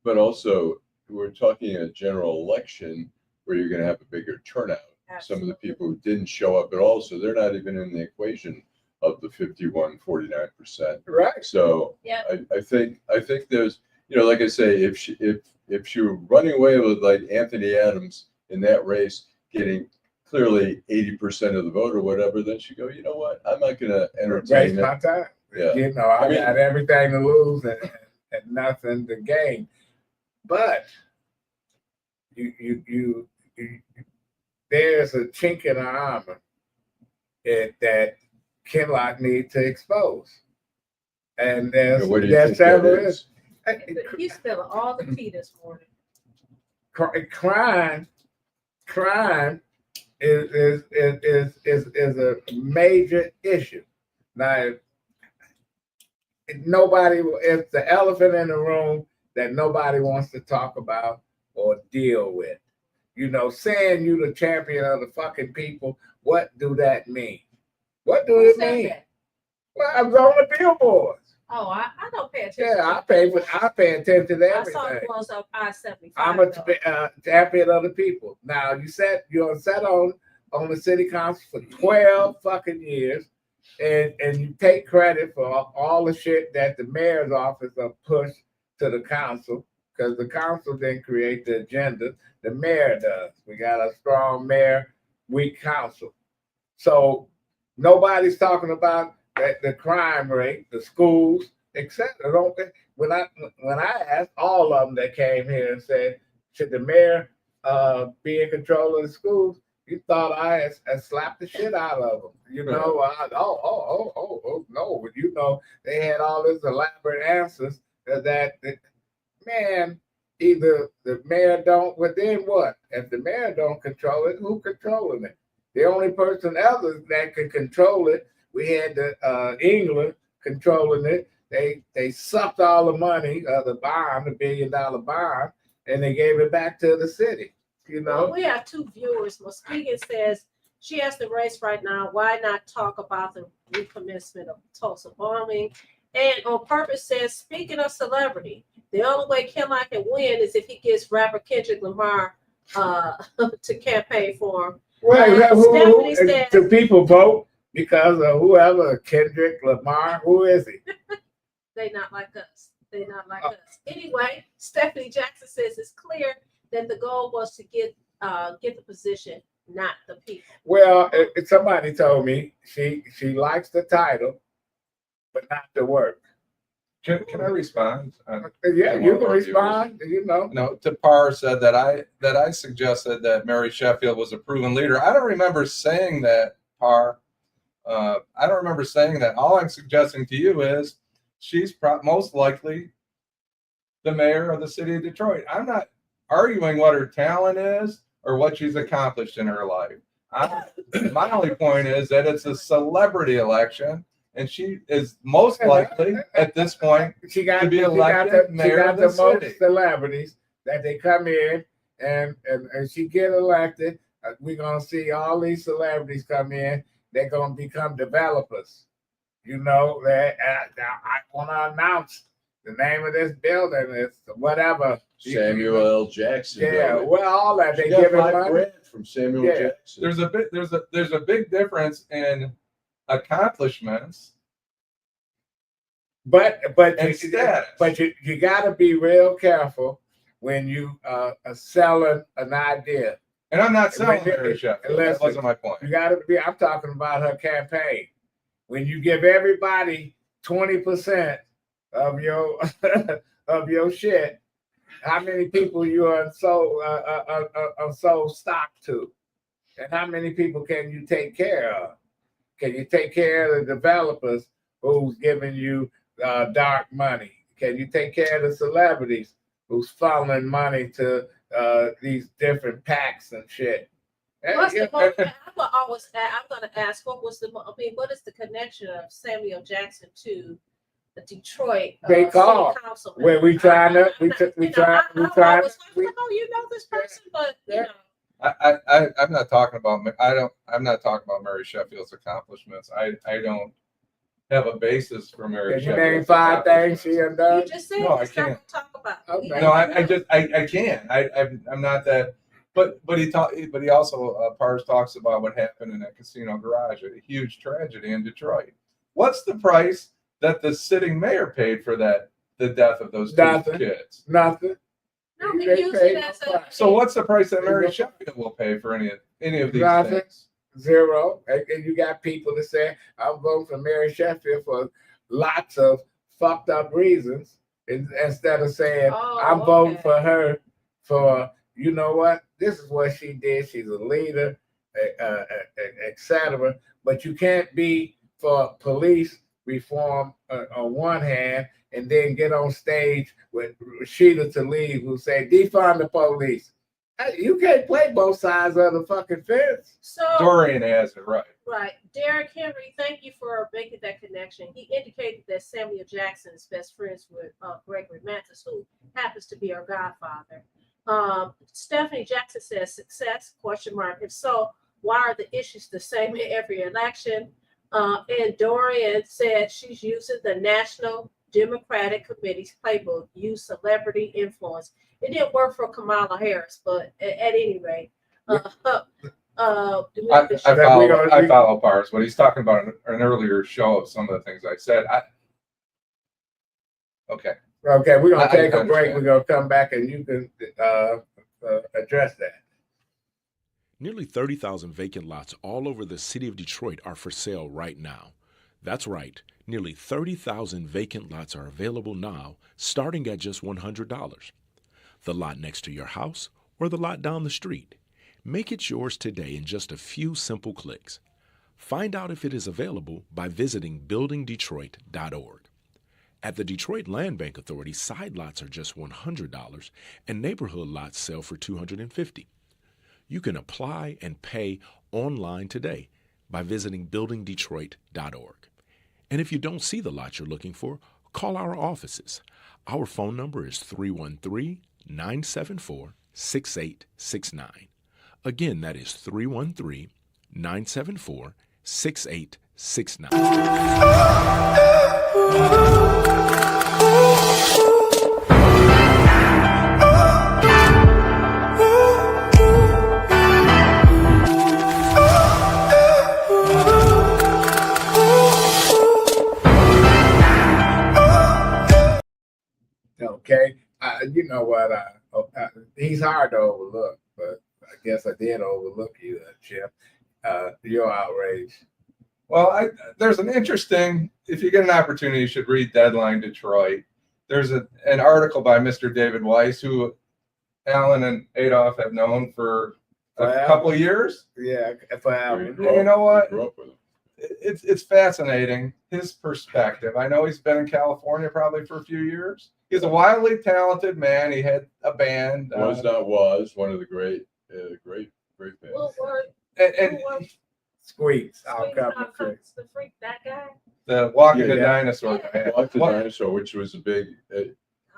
[SPEAKER 2] But also, we're talking a general election where you're going to have a bigger turnout.
[SPEAKER 3] Absolutely.
[SPEAKER 2] Some of the people who didn't show up at all, so they're not even in the equation of the 49%.
[SPEAKER 1] Right.
[SPEAKER 2] So
[SPEAKER 3] Yeah.
[SPEAKER 2] I think there's, like I say, if she were running away with like Anthony Adams in that race, getting clearly 80% of the vote or whatever, then she go, you know what? I'm not going to
[SPEAKER 1] Waste
[SPEAKER 2] entertain
[SPEAKER 1] my
[SPEAKER 2] it.
[SPEAKER 1] time.
[SPEAKER 2] Yeah.
[SPEAKER 1] I got everything to lose and nothing to gain. But you there's a chink in the armor that Kinloch needs to expose. And there's
[SPEAKER 2] What do you think that
[SPEAKER 1] several
[SPEAKER 2] is?
[SPEAKER 3] He's spilling all the tea this morning.
[SPEAKER 1] crime is a major issue. Now, it's the elephant in the room that nobody wants to talk about or deal with. Saying you the champion of the fucking people, what do that mean? What do
[SPEAKER 3] Who
[SPEAKER 1] it
[SPEAKER 3] said
[SPEAKER 1] mean?
[SPEAKER 3] that?
[SPEAKER 1] Well, I was on the billboards.
[SPEAKER 3] Oh, I don't pay attention.
[SPEAKER 1] Yeah, I pay attention to
[SPEAKER 3] I saw
[SPEAKER 1] everything.
[SPEAKER 3] it close up I-75.
[SPEAKER 1] I'm a
[SPEAKER 3] though.
[SPEAKER 1] champion of the people. Now you're sat on the city council for 12 fucking years, and you take credit for all the shit that the mayor's office have pushed to the council, because the council didn't create the agenda. The mayor does. We got a strong mayor, weak council. So nobody's talking about the crime rate, the schools, etc. Don't they? When I asked all of them that came here and said, should the mayor be in control of the schools, you thought I had slapped the shit out of them. No, but they had all these elaborate answers that man, either the mayor don't, but then what? If the mayor don't control it, who controlling it? The only person ever that could control it, we had England controlling it. They sucked all the money of the bond, the $1 billion bond, and they gave it back to the city.
[SPEAKER 3] Well, we have two viewers. Muskegon says she has the race right now. Why not talk about the recommencement of Tulsa bombing? And on purpose says, speaking of celebrity, the only way Kinloch can win is if he gets rapper Kendrick Lamar to campaign for him.
[SPEAKER 1] Well,
[SPEAKER 3] Stephanie says,
[SPEAKER 1] do people vote because of whoever, Kendrick Lamar? Who is he?
[SPEAKER 3] they not like us. They not like us. Anyway, Stephanie Jackson says it's clear that the goal was to get the position, not the people.
[SPEAKER 1] Well, somebody told me she likes the title, but not the work.
[SPEAKER 4] Can I respond?
[SPEAKER 1] Yeah, you can respond.
[SPEAKER 4] No, Tapar said that I suggested that Mary Sheffield was a proven leader. I don't remember saying that, Par. I don't remember saying that. All I'm suggesting to you is she's most likely the mayor of the city of Detroit. I'm not arguing what her talent is or what she's accomplished in her life. My only point is that it's a celebrity election, and she is most likely at this point to be elected mayor of the
[SPEAKER 1] most
[SPEAKER 4] city.
[SPEAKER 1] celebrities that they come in and she get elected. We're gonna see all these celebrities come in. They're gonna become developers. That I want to announce the name of this building is whatever.
[SPEAKER 2] Samuel L. Jackson.
[SPEAKER 1] Yeah,
[SPEAKER 2] building.
[SPEAKER 1] well, all that
[SPEAKER 2] She
[SPEAKER 1] they
[SPEAKER 2] got
[SPEAKER 1] give it
[SPEAKER 2] $5
[SPEAKER 1] money.
[SPEAKER 2] grand from Samuel
[SPEAKER 1] Yeah.
[SPEAKER 2] Jackson.
[SPEAKER 4] There's a big difference in accomplishments
[SPEAKER 1] But
[SPEAKER 4] and status.
[SPEAKER 1] you got to be real careful when you are selling an idea.
[SPEAKER 4] And I'm not selling
[SPEAKER 1] Wait,
[SPEAKER 4] Mary Sheffield.
[SPEAKER 1] listen,
[SPEAKER 4] That wasn't my point.
[SPEAKER 1] You gotta be, I'm talking about her campaign. When you give everybody 20% of your of your shit, how many people you are sold stock to? And how many people can you take care of? Can you take care of the developers who's giving you dark money? Can you take care of the celebrities who's funneling money to these different PACs and shit?
[SPEAKER 3] What's
[SPEAKER 1] Yeah,
[SPEAKER 3] the mo- I'm gonna ask, what is the connection of Samuel Jackson to the Detroit
[SPEAKER 1] They
[SPEAKER 3] city
[SPEAKER 1] call.
[SPEAKER 3] council?
[SPEAKER 1] Where we trying to, we trying,
[SPEAKER 3] I was like, oh, you know this person, but you know.
[SPEAKER 4] I'm not talking about. I'm not talking about Mary Sheffield's accomplishments. I don't have a basis for Mary
[SPEAKER 1] Can you
[SPEAKER 4] Sheffield's
[SPEAKER 1] name 5 things she
[SPEAKER 4] accomplishments.
[SPEAKER 1] done?
[SPEAKER 3] You just said
[SPEAKER 4] No, I
[SPEAKER 3] he's not
[SPEAKER 4] can't.
[SPEAKER 3] gonna talk about.
[SPEAKER 1] Okay.
[SPEAKER 3] it.
[SPEAKER 4] No, I can't. I'm not that. But he also Pars talks about what happened in that casino garage, a huge tragedy in Detroit. What's the price that the sitting mayor paid for the death of those two
[SPEAKER 1] Nothing.
[SPEAKER 4] kids?
[SPEAKER 1] Nothing.
[SPEAKER 3] No, he
[SPEAKER 1] They
[SPEAKER 3] used
[SPEAKER 1] paid
[SPEAKER 3] it as
[SPEAKER 1] no
[SPEAKER 3] a.
[SPEAKER 1] price.
[SPEAKER 4] So what's the price that Mary
[SPEAKER 1] Nothing.
[SPEAKER 4] Sheffield will pay for any of these
[SPEAKER 1] Nothing.
[SPEAKER 4] things?
[SPEAKER 1] 0. And you got people that say, I'm voting for Mary Sheffield for lots of fucked up reasons, instead of saying,
[SPEAKER 3] Oh,
[SPEAKER 1] I'm voting
[SPEAKER 3] okay.
[SPEAKER 1] for her for, you know what, this is what she did. She's a leader, etc. But you can't be for police reform on one hand and then get on stage with Sheila Tlaib who say, defund the police. Hey, you can't play both sides of the fucking fence.
[SPEAKER 3] So
[SPEAKER 4] Dorian has it right.
[SPEAKER 3] right, Derek Henry, thank you for making that connection. He indicated that Samuel Jackson is best friends with Gregory Mathis, who happens to be our godfather. Stephanie Jackson says success ? If so, why are the issues the same in every election? And Dorian said she's using the National Democratic Committee's playbook, use celebrity influence. It didn't work for Kamala Harris, but at any rate, do we have to share-
[SPEAKER 4] I follow Pars. What he's talking about in an earlier show of some of the things I said. Okay.
[SPEAKER 1] Okay, we're gonna
[SPEAKER 4] I
[SPEAKER 1] take a break.
[SPEAKER 4] understand.
[SPEAKER 1] We're gonna come back and you can address that.
[SPEAKER 5] Nearly 30,000 vacant lots all over the city of Detroit are for sale right now. That's right, nearly 30,000 vacant lots are available now, starting at just $100. The lot next to your house or the lot down the street. Make it yours today in just a few simple clicks. Find out if it is available by visiting buildingdetroit.org. At the Detroit Land Bank Authority, side lots are just $100 and neighborhood lots sell for $250. You can apply and pay online today by visiting buildingdetroit.org. And if you don't see the lot you're looking for, call our offices. Our phone number is 313-974-6869. Again, that is 313-974-6869.
[SPEAKER 1] Okay, you know what? He's hard to overlook, but I guess I did overlook you, Chip. You're outraged.
[SPEAKER 4] Well, there's an interesting. If you get an opportunity, you should read Deadline Detroit. There's an article by Mr. David Weiss, who Alan and Adolph have known for a couple of years.
[SPEAKER 1] Yeah, forever.
[SPEAKER 4] You know what?
[SPEAKER 2] Grew up with him.
[SPEAKER 4] It's fascinating, his perspective. I know he's been in California probably for a few years. He's a wildly talented man. He had a band.
[SPEAKER 2] Was one of the great bands.
[SPEAKER 4] And
[SPEAKER 1] Squeaks.
[SPEAKER 3] The freak, that guy.
[SPEAKER 4] the Walking the
[SPEAKER 1] Yeah.
[SPEAKER 4] Dinosaur guy.
[SPEAKER 2] Walk the
[SPEAKER 4] What-
[SPEAKER 2] Dinosaur, which was a big
[SPEAKER 3] I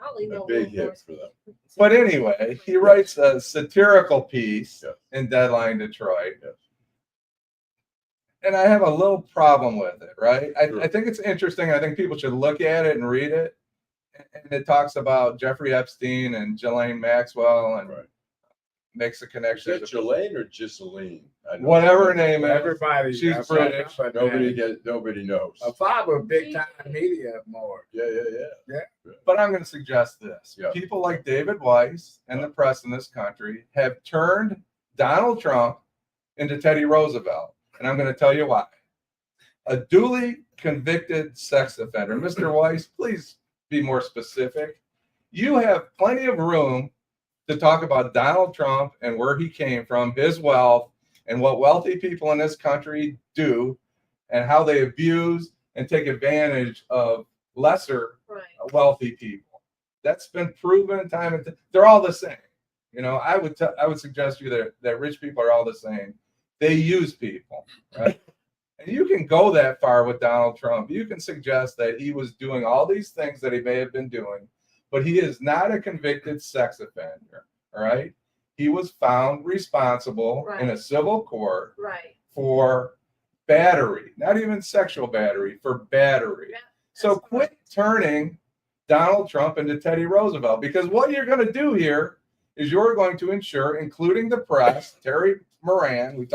[SPEAKER 3] only know
[SPEAKER 2] big
[SPEAKER 3] one
[SPEAKER 2] hit
[SPEAKER 3] voice.
[SPEAKER 2] for them.
[SPEAKER 4] But anyway, he writes a satirical piece
[SPEAKER 2] Yes.
[SPEAKER 4] in Deadline Detroit.
[SPEAKER 2] Yes.
[SPEAKER 4] And I have a little problem with it, right?
[SPEAKER 2] Sure.
[SPEAKER 4] I think it's interesting. I think people should look at it and read it. And it talks about Jeffrey Epstein and Ghislaine Maxwell and
[SPEAKER 2] Right.
[SPEAKER 4] makes a
[SPEAKER 2] Is
[SPEAKER 4] connection.
[SPEAKER 2] that Jelaine or Ghislaine? I know.
[SPEAKER 4] Whatever her name is.
[SPEAKER 1] Everybody,
[SPEAKER 4] She's
[SPEAKER 1] I
[SPEAKER 4] British.
[SPEAKER 1] found out
[SPEAKER 2] Nobody knows.
[SPEAKER 1] her father, big time media more.
[SPEAKER 2] Yeah.
[SPEAKER 4] But I'm going to suggest this.
[SPEAKER 2] Yeah.
[SPEAKER 4] People like David Weiss and the press in this country have turned Donald Trump into Teddy Roosevelt. And I'm going to tell you why. A duly convicted sex offender. Mr. Weiss, please be more specific. You have plenty of room to talk about Donald Trump and where he came from, his wealth, and what wealthy people in this country do, and how they abuse and take advantage of lesser
[SPEAKER 3] Right.
[SPEAKER 4] wealthy people. That's been proven time and they're all the same. You know, I would suggest to you that rich people are all the same. They use people, right? And you can go that far with Donald Trump. You can suggest that he was doing all these things that he may have been doing, but he is not a convicted sex offender. All right. He was found responsible in a civil court
[SPEAKER 3] Right.
[SPEAKER 4] for battery, not even sexual battery, for battery.
[SPEAKER 3] Yeah,
[SPEAKER 4] So quit turning Donald Trump into Teddy Roosevelt, because what you're going to do here is you're going to ensure, including the press, Terry Moran, we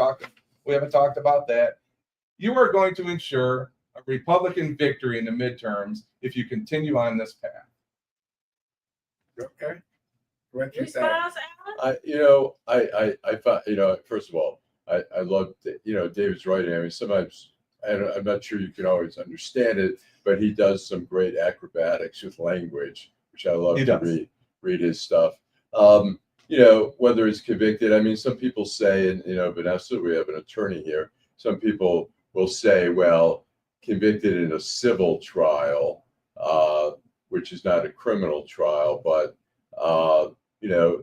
[SPEAKER 4] haven't talked about that. You are going to ensure a Republican victory in the midterms if you continue on this path.
[SPEAKER 1] Okay. What you say?
[SPEAKER 3] Response, Alan?
[SPEAKER 2] I found, first of all, I love, David's writing. I mean, sometimes I'm not sure you can always understand it, but he does some great acrobatics with language, which I love to read his stuff. Whether it's convicted, I mean, some people say, and, Vanessa, we have an attorney here. Some people will say, well, convicted in a civil trial, which is not a criminal trial, but,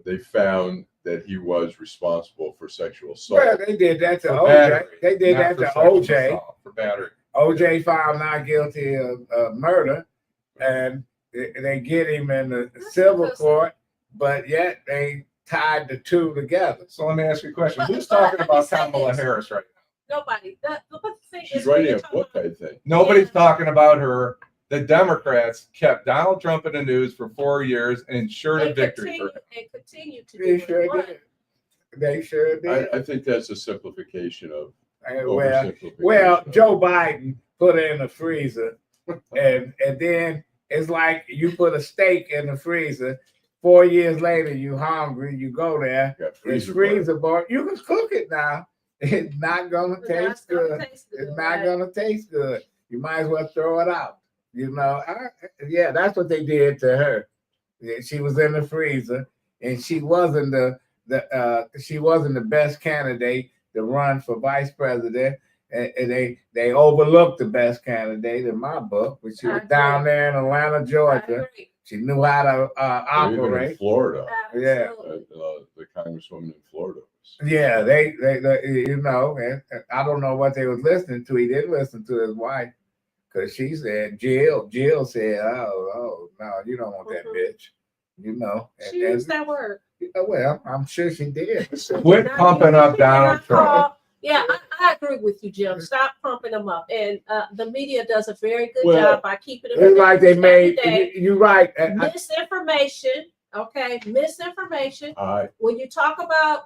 [SPEAKER 2] they found that he was responsible for sexual assault.
[SPEAKER 1] Well, they did that to
[SPEAKER 4] For
[SPEAKER 1] OJ.
[SPEAKER 4] battery,
[SPEAKER 1] They did
[SPEAKER 4] not
[SPEAKER 1] that
[SPEAKER 4] for
[SPEAKER 1] to
[SPEAKER 4] sexual
[SPEAKER 1] OJ.
[SPEAKER 4] assault, for battery.
[SPEAKER 1] OJ found not guilty of murder, and they get him in the civil court, but yet they tied the two together.
[SPEAKER 4] So let me ask you a question. Who's
[SPEAKER 3] But
[SPEAKER 4] talking
[SPEAKER 3] let me
[SPEAKER 4] about
[SPEAKER 3] say
[SPEAKER 4] Kamala
[SPEAKER 3] this.
[SPEAKER 4] Harris right now?
[SPEAKER 3] Nobody. The thing
[SPEAKER 2] She's
[SPEAKER 3] is, when
[SPEAKER 2] writing
[SPEAKER 3] you're
[SPEAKER 2] a
[SPEAKER 3] talking
[SPEAKER 2] book,
[SPEAKER 3] about-
[SPEAKER 2] I think.
[SPEAKER 4] Nobody's
[SPEAKER 3] Yeah.
[SPEAKER 4] talking about her. The Democrats kept Donald Trump in the news for 4 years and ensured a
[SPEAKER 3] They
[SPEAKER 4] victory for
[SPEAKER 3] continue to
[SPEAKER 1] They
[SPEAKER 3] do
[SPEAKER 1] sure
[SPEAKER 3] it. But
[SPEAKER 1] did. They sure did.
[SPEAKER 2] I think that's a simplification of
[SPEAKER 1] Well,
[SPEAKER 2] oversimplification.
[SPEAKER 1] Joe Biden put it in the freezer, and then it's like you put a steak in the freezer. 4 years later, you hungry, you go there,
[SPEAKER 2] Got
[SPEAKER 1] it's
[SPEAKER 2] freezer
[SPEAKER 1] freezer bar. You can cook it now. It's not gonna
[SPEAKER 3] It's
[SPEAKER 1] taste
[SPEAKER 3] gonna
[SPEAKER 1] good.
[SPEAKER 3] taste good,
[SPEAKER 1] It's not
[SPEAKER 3] right?
[SPEAKER 1] gonna taste good. You might as well throw it out. Yeah, that's what they did to her. Yeah, she was in the freezer, and she wasn't the best candidate to run for vice president. And they overlooked the best candidate in my book, but she
[SPEAKER 3] I
[SPEAKER 1] was
[SPEAKER 3] agree.
[SPEAKER 1] down there in Atlanta,
[SPEAKER 3] I
[SPEAKER 1] Georgia.
[SPEAKER 3] agree.
[SPEAKER 1] She knew how to
[SPEAKER 2] Or even in
[SPEAKER 1] operate.
[SPEAKER 2] Florida,
[SPEAKER 1] Yeah.
[SPEAKER 3] Absolutely.
[SPEAKER 2] the congresswoman in Florida.
[SPEAKER 1] Yeah, they and I don't know what they was listening to. He didn't listen to his wife because she said, Jill said, oh no, you don't want that
[SPEAKER 3] Mhm.
[SPEAKER 1] bitch.
[SPEAKER 3] She used that word.
[SPEAKER 1] Well, I'm sure she did.
[SPEAKER 4] Quit pumping up Donald Trump.
[SPEAKER 3] Yeah, I agree with you, Jim. Stop pumping them up. And the media does a very good
[SPEAKER 2] Well,
[SPEAKER 3] job by keeping them
[SPEAKER 1] It's like they made
[SPEAKER 3] every day.
[SPEAKER 1] you right.
[SPEAKER 3] Misinformation. Okay, misinformation. When you talk about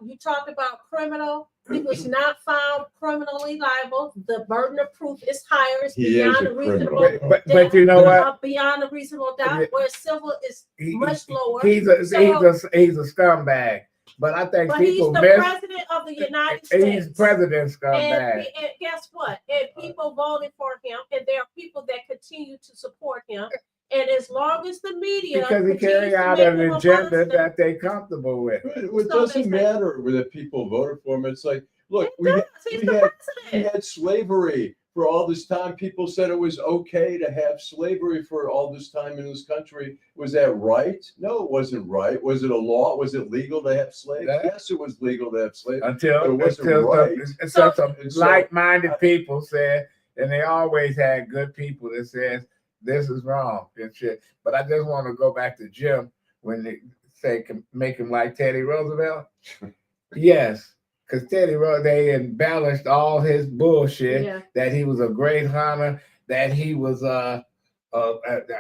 [SPEAKER 3] criminal, he was not found criminally liable. The burden of proof is higher. It's
[SPEAKER 2] He is
[SPEAKER 3] beyond
[SPEAKER 2] a
[SPEAKER 3] a reasonable
[SPEAKER 2] criminal.
[SPEAKER 1] But you know what?
[SPEAKER 3] beyond a reasonable doubt,
[SPEAKER 1] Yeah.
[SPEAKER 3] where civil is much lower.
[SPEAKER 1] He's a scumbag. But I think
[SPEAKER 3] But he's
[SPEAKER 1] people
[SPEAKER 3] the
[SPEAKER 1] miss.
[SPEAKER 3] president of the United States.
[SPEAKER 1] He's president
[SPEAKER 3] And,
[SPEAKER 1] scumbag.
[SPEAKER 3] and guess what? And people voted for him, and there are people that continue to support him. And as long as the media
[SPEAKER 1] Because he
[SPEAKER 3] continues
[SPEAKER 1] carry
[SPEAKER 3] to
[SPEAKER 1] out
[SPEAKER 3] make
[SPEAKER 1] an
[SPEAKER 3] him a
[SPEAKER 1] agenda
[SPEAKER 3] monster,
[SPEAKER 1] that they're comfortable with.
[SPEAKER 2] It
[SPEAKER 3] So
[SPEAKER 2] doesn't
[SPEAKER 3] they say-
[SPEAKER 2] matter that people voted for him. It's like, look,
[SPEAKER 3] it does. He's
[SPEAKER 2] we
[SPEAKER 3] the
[SPEAKER 2] had
[SPEAKER 3] president.
[SPEAKER 2] slavery for all this time. People said it was okay to have slavery for all this time in this country. Was that right? No, it wasn't right. Was it a law? Was it legal to have slaves?
[SPEAKER 1] Yeah.
[SPEAKER 2] Yes, it was legal to have slaves.
[SPEAKER 1] Until
[SPEAKER 2] It wasn't
[SPEAKER 1] some
[SPEAKER 2] right. So-
[SPEAKER 1] like-minded people said, and they always had good people that says this is wrong and shit. But I just want to go back to Jim when they say make him like Teddy Roosevelt. Yes, because they embellished all his bullshit.
[SPEAKER 3] Yeah.
[SPEAKER 1] That he was a great hunter. That he was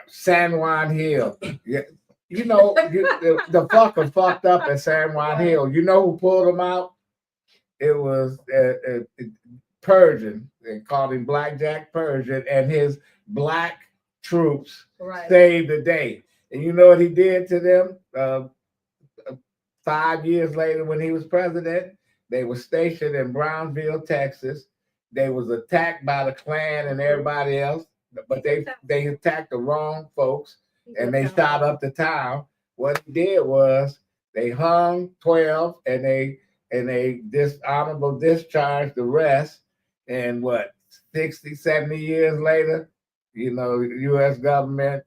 [SPEAKER 1] San Juan Hill. Yeah, the fucker fucked up at San Juan Hill. You know who pulled him out? It was Persian. They called him Blackjack Persian, and his black troops
[SPEAKER 3] Right.
[SPEAKER 1] saved the day. And you know what he did to them? 5 years later, when he was president, they were stationed in Brownsville, Texas. They was attacked by the Klan and everybody else, but they attacked the wrong folks, and they shot up the town. What he did was they hung 12, and they dishonorable discharged the rest. And 60, 70 years later, the U.S. government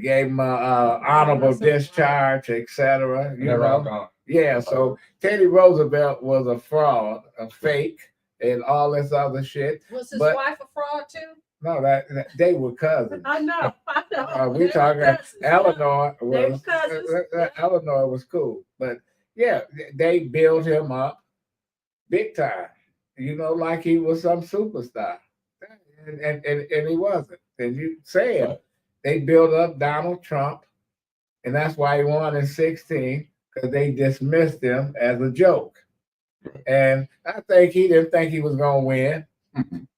[SPEAKER 1] gave him honorable discharge, etc.
[SPEAKER 4] And they're all gone.
[SPEAKER 1] Yeah. So Teddy Roosevelt was a fraud, a fake, and all this other shit.
[SPEAKER 3] Was his
[SPEAKER 1] But-
[SPEAKER 3] wife a fraud too?
[SPEAKER 1] No, that they were cousins.
[SPEAKER 3] I know.
[SPEAKER 1] We talking Eleanor
[SPEAKER 3] They were
[SPEAKER 1] was
[SPEAKER 3] cousins.
[SPEAKER 1] Eleanor was cool, but yeah, they built him up big time. Like he was some superstar, and he wasn't. And you said
[SPEAKER 2] Right.
[SPEAKER 1] they built up Donald Trump, and that's why he won in 2016, because they dismissed him as a joke.
[SPEAKER 2] Right.
[SPEAKER 1] And I think he didn't think he was gonna win.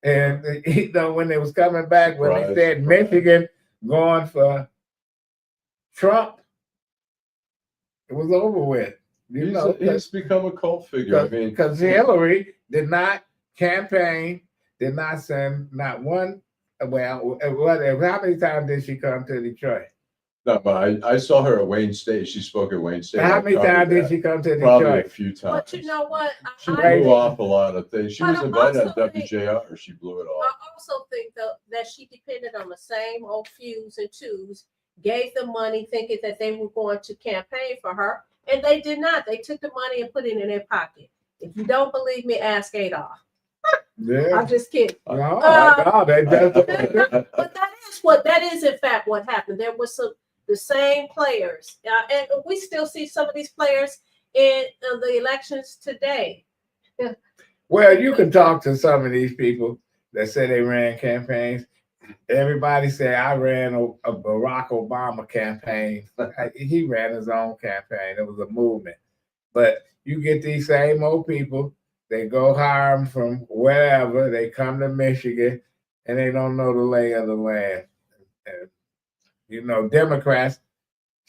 [SPEAKER 1] And when they was coming back, when they said Michigan going for Trump, it was over with.
[SPEAKER 2] He's become a cult figure. I mean,
[SPEAKER 1] Because Hillary did not campaign, did not send not one. Well, whatever. How many times did she come to Detroit?
[SPEAKER 2] no, but I saw her at Wayne State. She spoke at Wayne State.
[SPEAKER 1] How many times did she come to
[SPEAKER 2] Probably a
[SPEAKER 1] Detroit?
[SPEAKER 2] few times.
[SPEAKER 3] But you know what?
[SPEAKER 2] She
[SPEAKER 3] I
[SPEAKER 2] blew off a lot of things. She
[SPEAKER 3] But
[SPEAKER 2] was
[SPEAKER 3] I'm
[SPEAKER 2] invited on
[SPEAKER 3] also think-
[SPEAKER 2] WJR. She blew it
[SPEAKER 3] I
[SPEAKER 2] off.
[SPEAKER 3] also think that she depended on the same old fews and twos, gave them money thinking that they were going to campaign for her, and they did not. They took the money and put it in their pocket. If you don't believe me, ask Adolf.
[SPEAKER 1] Yeah.
[SPEAKER 3] I'm just kidding.
[SPEAKER 1] No,
[SPEAKER 2] I-
[SPEAKER 3] But that is in fact what happened. There was the same players, and we still see some of these players in the elections today.
[SPEAKER 1] Well, you can talk to some of these people that say they ran campaigns. Everybody say I ran a Barack Obama campaign. He ran his own campaign. It was a movement. But you get these same old people, they go hire them from wherever, they come to Michigan, and they don't know the lay of the land. And, Democrats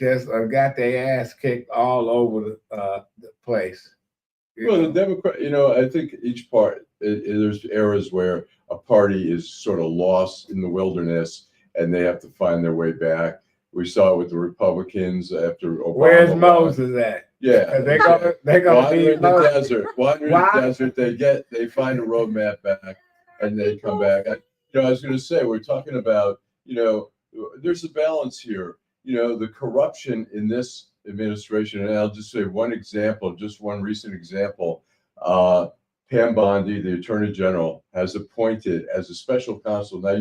[SPEAKER 1] just got their ass kicked all over the place.
[SPEAKER 2] Well, the Democrat, I think each part, there's eras where a party is sort of lost in the wilderness and they have to find their way back. We saw it with the Republicans after Obama.
[SPEAKER 1] Where's
[SPEAKER 2] won.
[SPEAKER 1] Moses at?
[SPEAKER 2] Yeah.
[SPEAKER 1] 'Cause they're gonna
[SPEAKER 2] Wander
[SPEAKER 1] be
[SPEAKER 2] in the
[SPEAKER 1] Moses.
[SPEAKER 2] desert. Wander in
[SPEAKER 1] Why?
[SPEAKER 2] the desert. They find a roadmap back and they come back. I was going to say, we're talking about, there's a balance here. The corruption in this administration, and I'll just say one example, just one recent example. Pam Bondi, the Attorney General, has appointed as a special counsel. Now,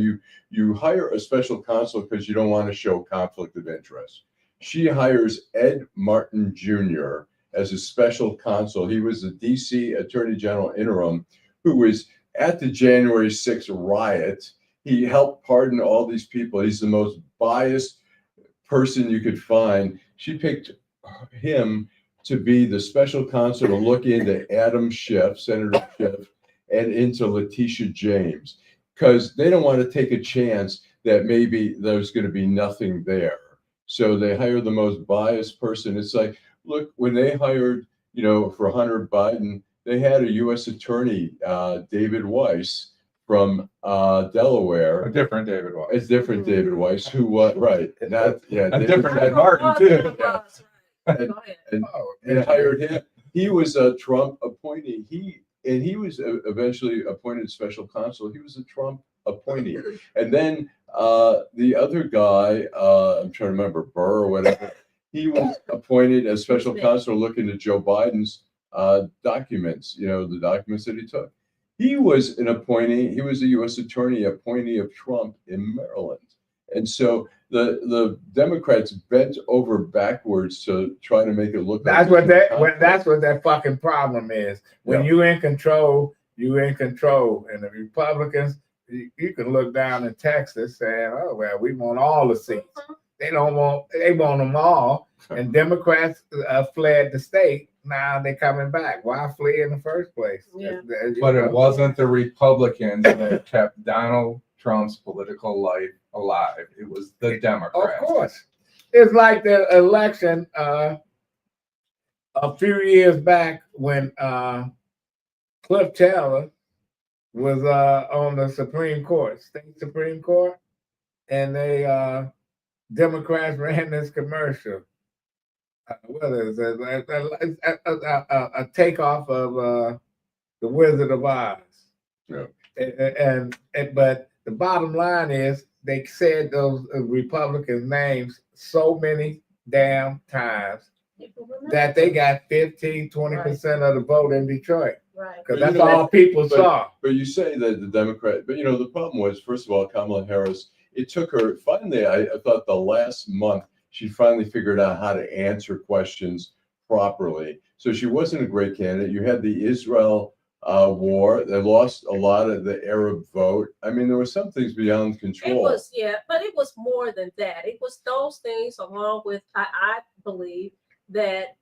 [SPEAKER 2] you hire a special counsel because you don't want to show conflict of interest. She hires Ed Martin Jr. as a special counsel. He was a DC Attorney General interim who was at the January 6th riot. He helped pardon all these people. He's the most biased person you could find. She picked him to be the special counsel to look into Adam Schiff, Senator Schiff, and into Letitia James, because they don't want to take a chance that maybe there's going to be nothing there. So they hire the most biased person. It's like, look, when they hired, for Hunter Biden, they had a U.S. attorney, David Weiss from Delaware.
[SPEAKER 4] A different David Weiss.
[SPEAKER 2] It's different David Weiss, who right? Not
[SPEAKER 4] A
[SPEAKER 2] David
[SPEAKER 4] different
[SPEAKER 2] Weiss.
[SPEAKER 4] Ed Martin, too.
[SPEAKER 3] Go ahead.
[SPEAKER 2] And hired him. He was a Trump appointee. He was eventually appointed special counsel. He was a Trump appointee. And then the other guy, I'm trying to remember, Burr or whatever, he was appointed as special counsel looking at Joe Biden's documents, the documents that he took. He was an appointee. He was a U.S. attorney appointee of Trump in Maryland. And so the Democrats bent over backwards to try to make it look
[SPEAKER 1] That's
[SPEAKER 2] like
[SPEAKER 1] what that fucking problem is. When you in control, And the Republicans, you can look down in Texas saying, "Oh well, we want all the seats." They want them all. And Democrats fled the state. Now they're coming back. Why flee in the first place?
[SPEAKER 3] Yeah.
[SPEAKER 4] But it wasn't the Republicans that kept Donald Trump's political life alive. It was the
[SPEAKER 1] Of
[SPEAKER 4] Democrats.
[SPEAKER 1] course. It's like the election a few years back when Cliff Taylor was on the Supreme Court, state Supreme Court, and they Democrats ran this commercial. What is it? A takeoff of the Wizard of Oz.
[SPEAKER 2] Yeah.
[SPEAKER 1] And but the bottom line is they said those Republicans' names so many damn times
[SPEAKER 3] People remember.
[SPEAKER 1] that they got 15-20% of the vote in Detroit.
[SPEAKER 3] Right.
[SPEAKER 1] Because
[SPEAKER 2] But
[SPEAKER 1] that's
[SPEAKER 2] you know,
[SPEAKER 1] all people saw.
[SPEAKER 2] But you say that the Democrat, but the problem was, first of all, Kamala Harris, it took her finally, I thought the last month, she finally figured out how to answer questions properly. So she wasn't a great candidate. You had the Israel war. They lost a lot of the Arab vote. I mean, there were some things beyond
[SPEAKER 3] It
[SPEAKER 2] control.
[SPEAKER 3] was, yeah, but it was more than that. It was those things along with, I believe that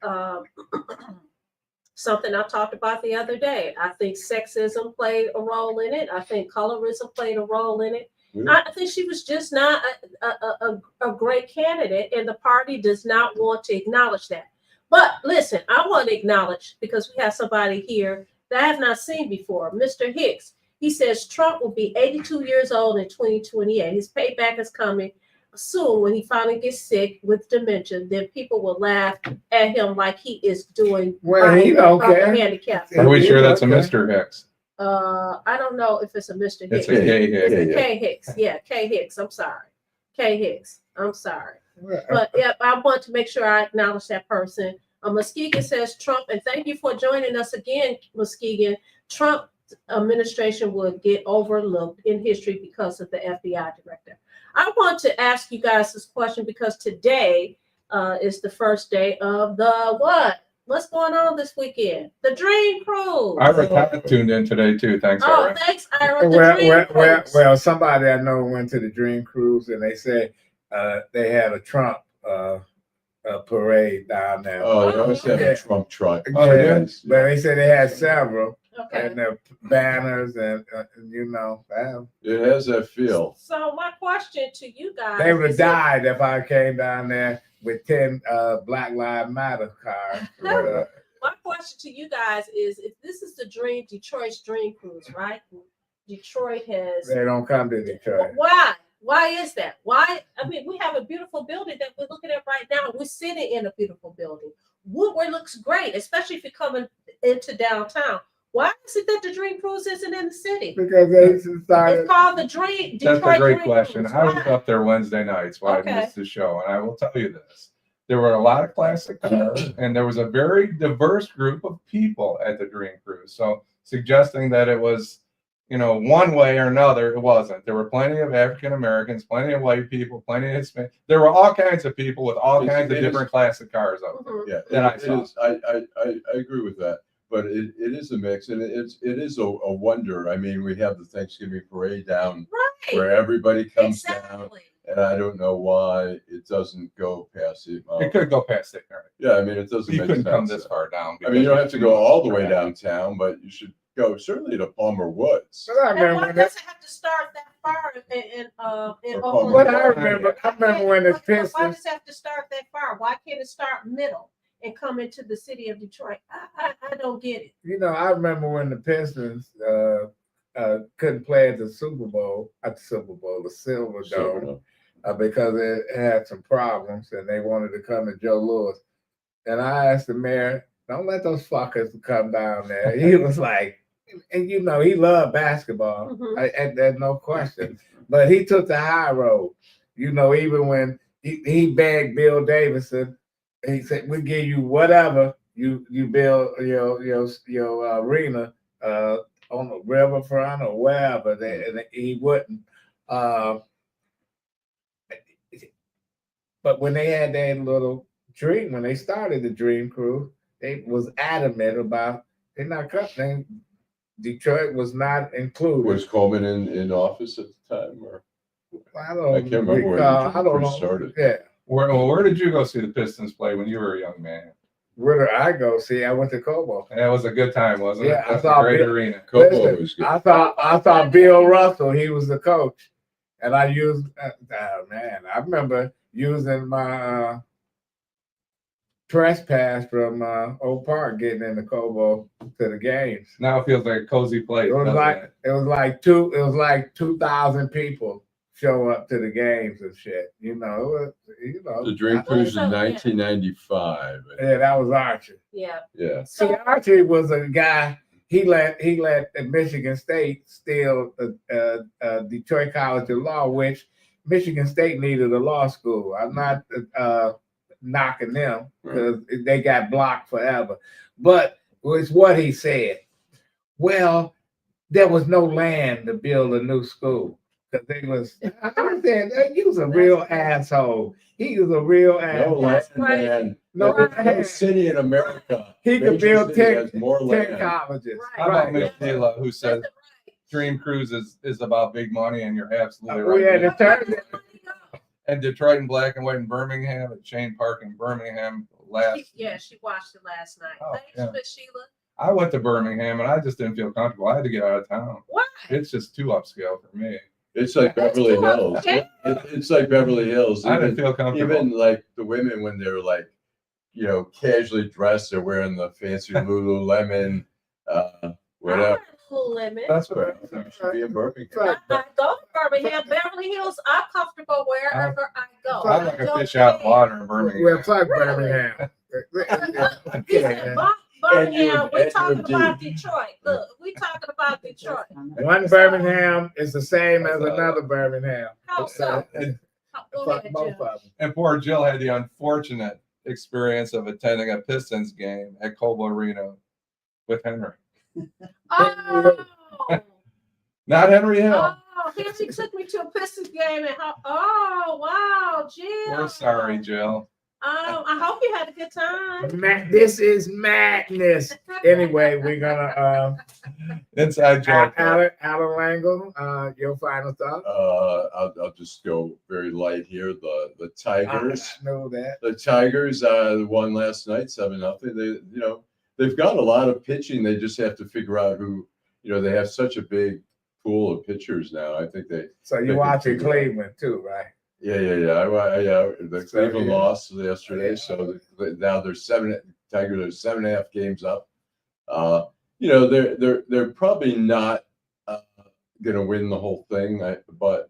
[SPEAKER 3] something I talked about the other day. I think sexism played a role in it. I think colorism played a role in it.
[SPEAKER 2] Yeah.
[SPEAKER 3] I think she was just not a great candidate, and the party does not want to acknowledge that. But listen, I want to acknowledge, because we have somebody here that I have not seen before, Mr. Hicks. He says Trump will be 82 years old in 2028. His payback is coming soon when he finally gets sick with dementia. Then people will laugh at him like he is doing
[SPEAKER 1] Well, he don't care.
[SPEAKER 3] handicap.
[SPEAKER 4] Are we sure that's a
[SPEAKER 1] Okay.
[SPEAKER 4] Mr. Hicks?
[SPEAKER 3] I don't know if it's a Mr.
[SPEAKER 4] It's
[SPEAKER 3] Hicks.
[SPEAKER 4] a K Hicks.
[SPEAKER 3] It's a K Hicks. Yeah, K Hicks. I'm sorry. K Hicks. I'm sorry. But yeah, I want to make sure I acknowledge that person. Muskegon says Trump, and thank you for joining us again, Muskegon. Trump administration would get overlooked in history because of the FBI director. I want to ask you guys this question because today is the first day of the what? What's going on this weekend? The Dream Cruise.
[SPEAKER 4] Ira tuned in today too. Thanks,
[SPEAKER 3] Oh,
[SPEAKER 4] Ira.
[SPEAKER 3] thanks, Ira. The Dream Cruise.
[SPEAKER 1] Well, somebody I know went to the Dream Cruise and they said they had a Trump parade down there.
[SPEAKER 2] Oh, they always have
[SPEAKER 1] Okay.
[SPEAKER 2] a Trump truck.
[SPEAKER 1] Oh, yeah.
[SPEAKER 2] yes.
[SPEAKER 1] But they said they had several,
[SPEAKER 3] Okay.
[SPEAKER 1] and the banners, and
[SPEAKER 2] It has that feel.
[SPEAKER 3] So my question to you guys,
[SPEAKER 1] they would have
[SPEAKER 3] is
[SPEAKER 1] died if I came down there with 10 Black Lives Matter cars.
[SPEAKER 3] my question to you guys is, if this is the dream, Detroit's Dream Cruise, right? Detroit has.
[SPEAKER 1] They don't come to Detroit.
[SPEAKER 3] Why? Why is that? Why? I mean, we have a beautiful building that we're looking at right now. We're sitting in a beautiful building. Woodward looks great, especially if you're coming into downtown. Why is it that the Dream Cruise isn't in the city?
[SPEAKER 1] Because they started.
[SPEAKER 3] It's called the Dream.
[SPEAKER 4] That's
[SPEAKER 3] Detroit
[SPEAKER 4] a great
[SPEAKER 3] Dream
[SPEAKER 4] question.
[SPEAKER 3] Cruise.
[SPEAKER 4] I was
[SPEAKER 3] Why?
[SPEAKER 4] up there Wednesday nights while
[SPEAKER 3] Okay.
[SPEAKER 4] I missed the show, and I will tell you this. There were a lot of classic cars, and there was a very diverse group of people at the Dream Cruise. So suggesting that it was, one way or another, it wasn't. There were plenty of African Americans, plenty of white people, plenty of Hispanic. There were all kinds of people with all kinds of different classic cars up there.
[SPEAKER 3] Mhm.
[SPEAKER 2] Yeah,
[SPEAKER 4] That I
[SPEAKER 2] it
[SPEAKER 4] saw.
[SPEAKER 2] is. I agree with that. But it is a mix, and it is a wonder. I mean, we have the Thanksgiving parade down
[SPEAKER 3] Right.
[SPEAKER 2] where everybody comes down,
[SPEAKER 3] Exactly.
[SPEAKER 2] and I don't know why it doesn't go past the amount.
[SPEAKER 4] It could go past it. Right?
[SPEAKER 2] Yeah, I mean, it doesn't
[SPEAKER 4] You
[SPEAKER 2] make
[SPEAKER 4] couldn't
[SPEAKER 2] sense.
[SPEAKER 4] come this far down.
[SPEAKER 2] I mean, you don't have to go all the way
[SPEAKER 4] down.
[SPEAKER 2] downtown, but you should go certainly to Palmer Woods.
[SPEAKER 1] But I
[SPEAKER 3] And
[SPEAKER 1] remember
[SPEAKER 3] why
[SPEAKER 1] when
[SPEAKER 3] does it have to start that far in
[SPEAKER 2] Or
[SPEAKER 3] Oklahoma?
[SPEAKER 1] What I remember when the
[SPEAKER 3] Why
[SPEAKER 1] Pistons.
[SPEAKER 3] does it have to start that far? Why can't it start middle and come into the city of Detroit? I don't get it.
[SPEAKER 1] I remember when the Pistons couldn't play at the Super Bowl, the Silver Dome, because it had some problems and they wanted to come to Joe Louis. And I asked the mayor, don't let those fuckers come down there. He was like, and he loved basketball,
[SPEAKER 3] Mhm.
[SPEAKER 1] and there's no question. But he took the high road. Even when he begged Bill Davidson, he said, "We'll give you whatever you build your arena on the riverfront or wherever." And he wouldn't. But when they had that little dream, when they started the Dream Cruise, they was adamant about they're not cutting. Detroit was not included.
[SPEAKER 2] Was Coleman in office at the time, or
[SPEAKER 1] I don't
[SPEAKER 2] I can't remember when
[SPEAKER 1] recall.
[SPEAKER 2] the
[SPEAKER 1] I don't
[SPEAKER 2] Dream
[SPEAKER 1] know.
[SPEAKER 2] Cruise started.
[SPEAKER 1] Yeah,
[SPEAKER 4] Where did you go see the Pistons play when you were a young man?
[SPEAKER 1] Where did I go see? I went to Cobo.
[SPEAKER 4] That was a good time, wasn't
[SPEAKER 1] Yeah,
[SPEAKER 4] it?
[SPEAKER 1] I
[SPEAKER 4] That's
[SPEAKER 1] saw
[SPEAKER 4] a great
[SPEAKER 1] Bill-
[SPEAKER 4] arena.
[SPEAKER 2] Cobo
[SPEAKER 1] Listen,
[SPEAKER 2] was good.
[SPEAKER 1] I thought Bill Russell, he was the coach, and I used. Man, I remember using my press pass from Oak Park, getting into Cobo to the games.
[SPEAKER 4] Now it feels like a cozy place,
[SPEAKER 1] It was
[SPEAKER 4] doesn't
[SPEAKER 1] like
[SPEAKER 4] it?
[SPEAKER 1] it was like 2,000 people show up to the games and shit. You know,
[SPEAKER 2] The Dream Cruise
[SPEAKER 3] so,
[SPEAKER 2] in
[SPEAKER 3] yeah.
[SPEAKER 2] 1995.
[SPEAKER 1] Yeah, that was Archie.
[SPEAKER 3] Yeah.
[SPEAKER 2] Yeah.
[SPEAKER 1] See, Archie was a guy. He let Michigan State steal Detroit College of Law, which Michigan State needed a law school. I'm not knocking them because they got blocked forever, but it's what he said. Well, there was no land to build a new school because they was. I said he was a real asshole. He was a real
[SPEAKER 2] No
[SPEAKER 1] asshole.
[SPEAKER 2] land,
[SPEAKER 3] right.
[SPEAKER 2] man.
[SPEAKER 1] No
[SPEAKER 2] There's no
[SPEAKER 1] land.
[SPEAKER 2] city in America.
[SPEAKER 1] He could
[SPEAKER 2] Major
[SPEAKER 1] build
[SPEAKER 2] city
[SPEAKER 1] 10
[SPEAKER 2] has more
[SPEAKER 1] 10
[SPEAKER 2] land.
[SPEAKER 1] colleges.
[SPEAKER 4] How about
[SPEAKER 1] Right.
[SPEAKER 4] Miss Sheila, who says
[SPEAKER 3] That's
[SPEAKER 4] Dream Cruise is about big money, and you're absolutely
[SPEAKER 1] We
[SPEAKER 4] right.
[SPEAKER 1] had
[SPEAKER 3] right.
[SPEAKER 1] to turn.
[SPEAKER 4] And Detroit in black and white in Birmingham at Shane Park in Birmingham last.
[SPEAKER 3] She watched it last night.
[SPEAKER 4] Oh,
[SPEAKER 3] Thanks,
[SPEAKER 4] yeah.
[SPEAKER 3] Miss Sheila.
[SPEAKER 4] I went to Birmingham and I just didn't feel comfortable. I had to get out of town.
[SPEAKER 3] Why?
[SPEAKER 4] It's just too upscale for me.
[SPEAKER 2] It's like
[SPEAKER 3] That's
[SPEAKER 2] Beverly
[SPEAKER 3] too
[SPEAKER 2] Hills.
[SPEAKER 3] upscale.
[SPEAKER 2] It's like Beverly Hills.
[SPEAKER 4] I didn't
[SPEAKER 2] Even,
[SPEAKER 4] feel comfortable.
[SPEAKER 2] even like the women when they're like, casually dressed, they're wearing the fancy Lululemon, whatever.
[SPEAKER 3] Limit.
[SPEAKER 4] That's what
[SPEAKER 2] You should be in Birmingham.
[SPEAKER 1] Right.
[SPEAKER 3] I go to Birmingham, Beverly Hills. I'm comfortable wherever I go.
[SPEAKER 4] I'm like
[SPEAKER 3] I
[SPEAKER 4] a
[SPEAKER 3] don't
[SPEAKER 4] fish out of
[SPEAKER 3] care.
[SPEAKER 4] water in Birmingham.
[SPEAKER 1] Well, fuck
[SPEAKER 3] Really?
[SPEAKER 1] Birmingham.
[SPEAKER 3] Listen, Birmingham,
[SPEAKER 2] And
[SPEAKER 3] we're talking
[SPEAKER 2] you're
[SPEAKER 3] about
[SPEAKER 2] deep.
[SPEAKER 3] Detroit. Look, we're talking about Detroit.
[SPEAKER 1] One Birmingham is the same as another Birmingham.
[SPEAKER 3] How so?
[SPEAKER 4] And,
[SPEAKER 3] Go
[SPEAKER 1] Fuck
[SPEAKER 3] ahead,
[SPEAKER 1] both
[SPEAKER 3] Jim.
[SPEAKER 1] of them.
[SPEAKER 4] and poor Jill had the unfortunate experience of attending a Pistons game at Cobo Arena with Henry.
[SPEAKER 3] Oh,
[SPEAKER 4] Not Henry Hill.
[SPEAKER 3] oh, he took me to a Pistons game and oh wow, Jim.
[SPEAKER 4] We're sorry, Jill.
[SPEAKER 3] I hope you had a good time.
[SPEAKER 1] This is madness. Anyway, we're gonna
[SPEAKER 4] Inside joke.
[SPEAKER 1] Alan Langle, your final thought.
[SPEAKER 2] I'll just go very light here. The Tigers.
[SPEAKER 1] I know that.
[SPEAKER 2] The Tigers won last night 7-0. They've got a lot of pitching. They just have to figure out who. They have such a big pool of pitchers now. I think they.
[SPEAKER 1] So
[SPEAKER 2] They
[SPEAKER 1] you're
[SPEAKER 2] can
[SPEAKER 1] watching
[SPEAKER 2] figure it out.
[SPEAKER 1] Cleveland too, right?
[SPEAKER 2] Yeah. The
[SPEAKER 1] So,
[SPEAKER 2] Cleveland
[SPEAKER 1] yeah.
[SPEAKER 2] lost yesterday, so now they're Tigers are 7.5 games up. They're probably not going to win the whole thing, but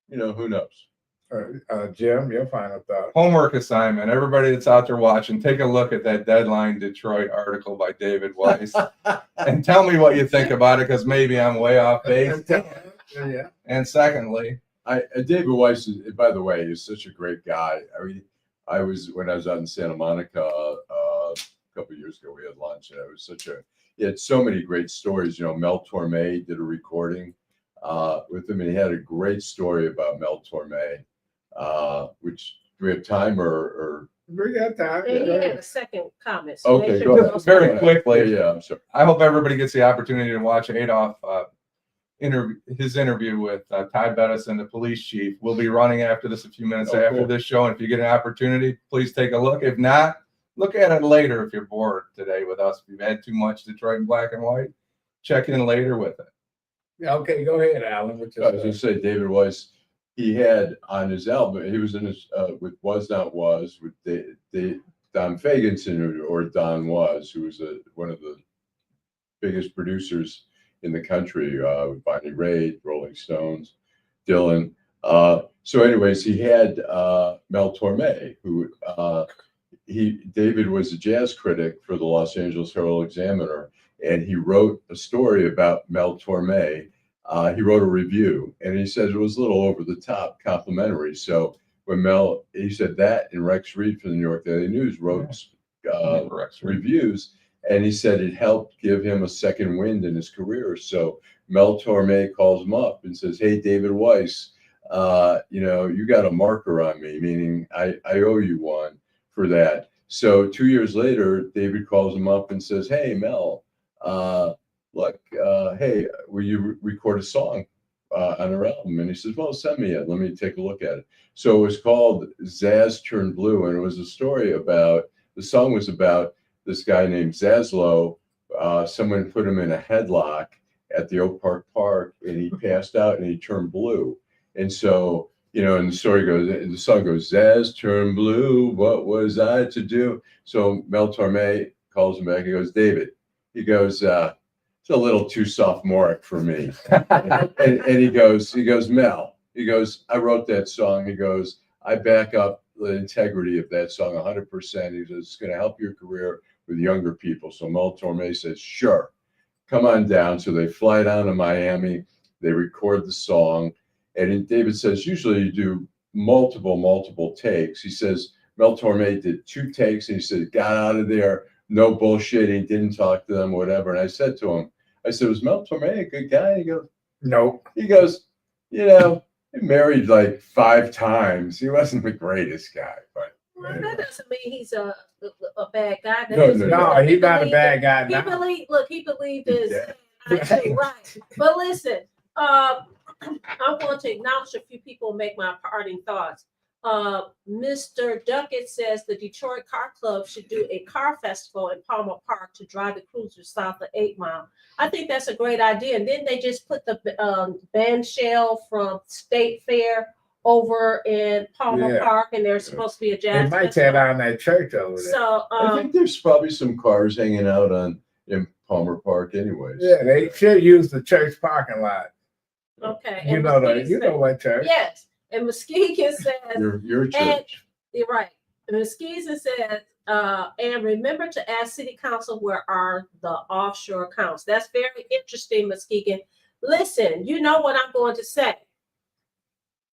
[SPEAKER 2] who knows?
[SPEAKER 1] Jim, your final thought.
[SPEAKER 4] Homework assignment. Everybody that's out there watching, take a look at that Deadline Detroit article by David Weiss and tell me what you think about it, because maybe I'm way off base.
[SPEAKER 1] Yeah.
[SPEAKER 4] And secondly,
[SPEAKER 2] David Weiss is, by the way, he's such a great guy. I mean, when I was out in Santa Monica a couple of years ago, we had lunch, and he had so many great stories. Mel Torme did a recording with him, and he had a great story about Mel Torme. Which, do we have time or?
[SPEAKER 1] We got time.
[SPEAKER 3] And he had a second comment. So
[SPEAKER 2] Okay,
[SPEAKER 3] make sure
[SPEAKER 2] go
[SPEAKER 3] you
[SPEAKER 2] ahead.
[SPEAKER 3] go
[SPEAKER 4] Very
[SPEAKER 3] first.
[SPEAKER 4] quickly.
[SPEAKER 2] Yeah, I'm sorry.
[SPEAKER 4] I hope everybody gets the opportunity to watch Adolf his interview with Ty Bettison, the police chief. We'll be running after this a few minutes
[SPEAKER 2] Oh,
[SPEAKER 4] after
[SPEAKER 2] cool.
[SPEAKER 4] this show. And if you get an opportunity, please take a look. If not, look at it later if you're bored today with us. If you've had too much Detroit in black and white, check in later with it.
[SPEAKER 1] Yeah, okay, go ahead, Alan. What
[SPEAKER 2] I was going to say, David Weiss, he had on his album, he was in his, with Was Not Was, with Don Fagenson, or Don Was, who was one of the biggest producers in the country, with Bonnie Raitt, Rolling Stones, Dylan. So anyways, he had Mel Torme, who David was a jazz critic for the Los Angeles Herald-Examiner, and he wrote a story about Mel Torme. He wrote a review, and he said it was a little over the top, complimentary. So when he said that, and Rex Reed from the New York Daily News wrote reviews, and he said it helped give him a second wind in his career. So Mel Torme calls him up and says, "Hey, David Weiss, you got a marker on me, meaning I owe you one for that." So 2 years later, David calls him up and says, "Hey, Mel, look, hey, will you record a song on her album, and he says, "Well, send me it. Let me take a look at it." So it was called Zaz Turned Blue, and it was a story about the song was about this guy named Zaslow. Someone put him in a headlock at the Oak Park, and he passed out and he turned blue. And so, and the story goes, the song goes, Zaz turned blue, what was I to do? So Mel Torme calls him back. He goes, David, he goes, it's a little too sophomoric for me. and he goes, Mel, he goes, I wrote that song. He goes, I back up the integrity of that song 100%. He says, it's going to help your career with younger people. So Mel Torme says, sure, come on down. So they fly down to Miami, they record the song. And David says, usually you do multiple takes. He says, Mel Torme did 2 takes, and he said, got out of there, no bullshitting, didn't talk to them, whatever. And I said to him, was Mel Torme a good guy? He goes,
[SPEAKER 1] Nope.
[SPEAKER 2] he goes, he married like 5 times. He wasn't the greatest guy, but.
[SPEAKER 3] Well, that doesn't mean he's a bad guy. That
[SPEAKER 2] No,
[SPEAKER 3] doesn't
[SPEAKER 1] No,
[SPEAKER 3] mean
[SPEAKER 1] he's not a
[SPEAKER 3] believed
[SPEAKER 1] bad guy
[SPEAKER 3] He
[SPEAKER 1] now.
[SPEAKER 3] believed his
[SPEAKER 2] Yeah.
[SPEAKER 3] actually right. But listen, I'm going to acknowledge a few people and make my parting thoughts. Mr. Duckett says the Detroit Car Club should do a car festival in Palmer Park to drive the cruisers south of 8 Mile. I think that's a great idea. And then they just put the band shell from State Fair over in Palmer
[SPEAKER 1] Yeah.
[SPEAKER 3] Park, and there's supposed to be a
[SPEAKER 1] They
[SPEAKER 3] jazz
[SPEAKER 1] might tear
[SPEAKER 3] festival.
[SPEAKER 1] down that church over there.
[SPEAKER 3] So
[SPEAKER 2] I think there's probably some cars hanging out in Palmer Park anyways.
[SPEAKER 1] Yeah, they should use the church parking lot.
[SPEAKER 3] okay.
[SPEAKER 1] You
[SPEAKER 3] And
[SPEAKER 1] know
[SPEAKER 3] Muskegon
[SPEAKER 1] what church?
[SPEAKER 3] yes. And Muskegon says
[SPEAKER 2] Your church.
[SPEAKER 3] you're right. And Muskegon says, and remember to ask City Council where are the offshore accounts. That's very interesting, Muskegon. Listen, you know what I'm going to say.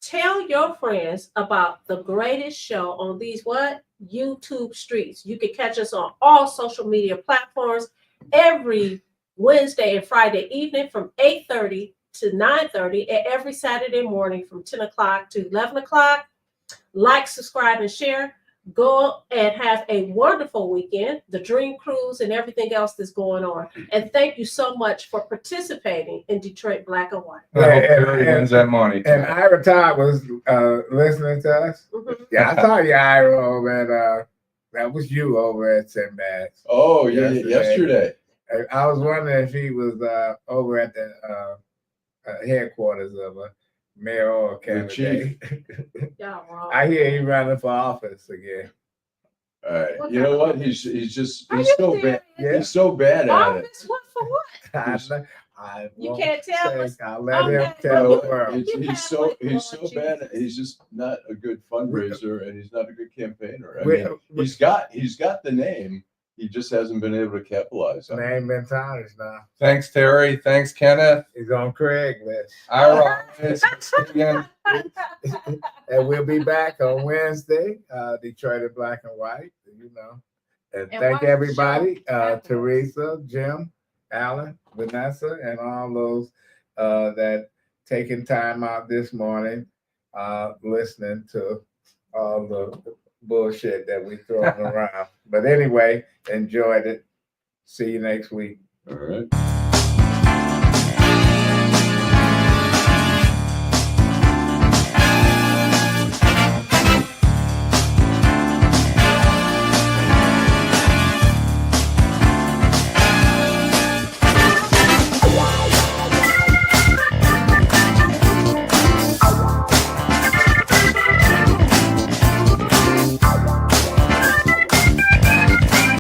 [SPEAKER 3] Tell your friends about the greatest show on these YouTube streets. You can catch us on all social media platforms every Wednesday and Friday evening from 8:30 to 9:30, and every Saturday morning from 10 o'clock to 11 o'clock. Like, subscribe, and share. Go and have a wonderful weekend, the Dream Cruise, and everything else that's going on. And thank you so much for participating in Detroit Black and White.
[SPEAKER 4] I hope
[SPEAKER 1] Yeah,
[SPEAKER 4] Terry wins that money.
[SPEAKER 1] And Ira Todd was listening to us.
[SPEAKER 3] Mhm.
[SPEAKER 1] Yeah, I saw you, Ira, over at that was you over at St. Bass.
[SPEAKER 2] Oh, yeah,
[SPEAKER 1] Yesterday.
[SPEAKER 2] yesterday.
[SPEAKER 1] I was wondering if he was over at the headquarters of a mayoral candidate.
[SPEAKER 3] Y'all wrong.
[SPEAKER 1] I hear he running for office again.
[SPEAKER 2] All right.
[SPEAKER 3] What
[SPEAKER 2] You know
[SPEAKER 3] kind of-
[SPEAKER 2] what? He's
[SPEAKER 3] Are
[SPEAKER 2] he's
[SPEAKER 3] you
[SPEAKER 2] so
[SPEAKER 3] serious?
[SPEAKER 2] bad.
[SPEAKER 1] Yeah.
[SPEAKER 2] He's so bad at it.
[SPEAKER 3] Office? What for what?
[SPEAKER 1] I
[SPEAKER 3] You
[SPEAKER 1] won't
[SPEAKER 3] can't tell us.
[SPEAKER 1] say. I'll let him
[SPEAKER 3] Okay.
[SPEAKER 1] tell
[SPEAKER 2] No,
[SPEAKER 1] the world.
[SPEAKER 3] You
[SPEAKER 2] he's so
[SPEAKER 3] halfway
[SPEAKER 2] bad.
[SPEAKER 3] through,
[SPEAKER 2] He's just not a good fundraiser, and he's not a good campaigner. I
[SPEAKER 1] We-
[SPEAKER 2] mean, he's got the name. He just hasn't been able to capitalize on it.
[SPEAKER 1] Name been tarnished now.
[SPEAKER 4] Thanks, Terry. Thanks, Kenneth.
[SPEAKER 1] He's on Craigslist.
[SPEAKER 4] Ira, Muskegon.
[SPEAKER 1] And we'll be back on Wednesday, Detroit in Black and White, And
[SPEAKER 3] And
[SPEAKER 1] thank
[SPEAKER 3] watch the
[SPEAKER 1] everybody,
[SPEAKER 3] show afterwards.
[SPEAKER 1] Teresa, Jim, Alan, Vanessa, and all those that taking time out this morning, listening to all the bullshit that we throwing around. But anyway, enjoyed it. See you next week.
[SPEAKER 2] All right.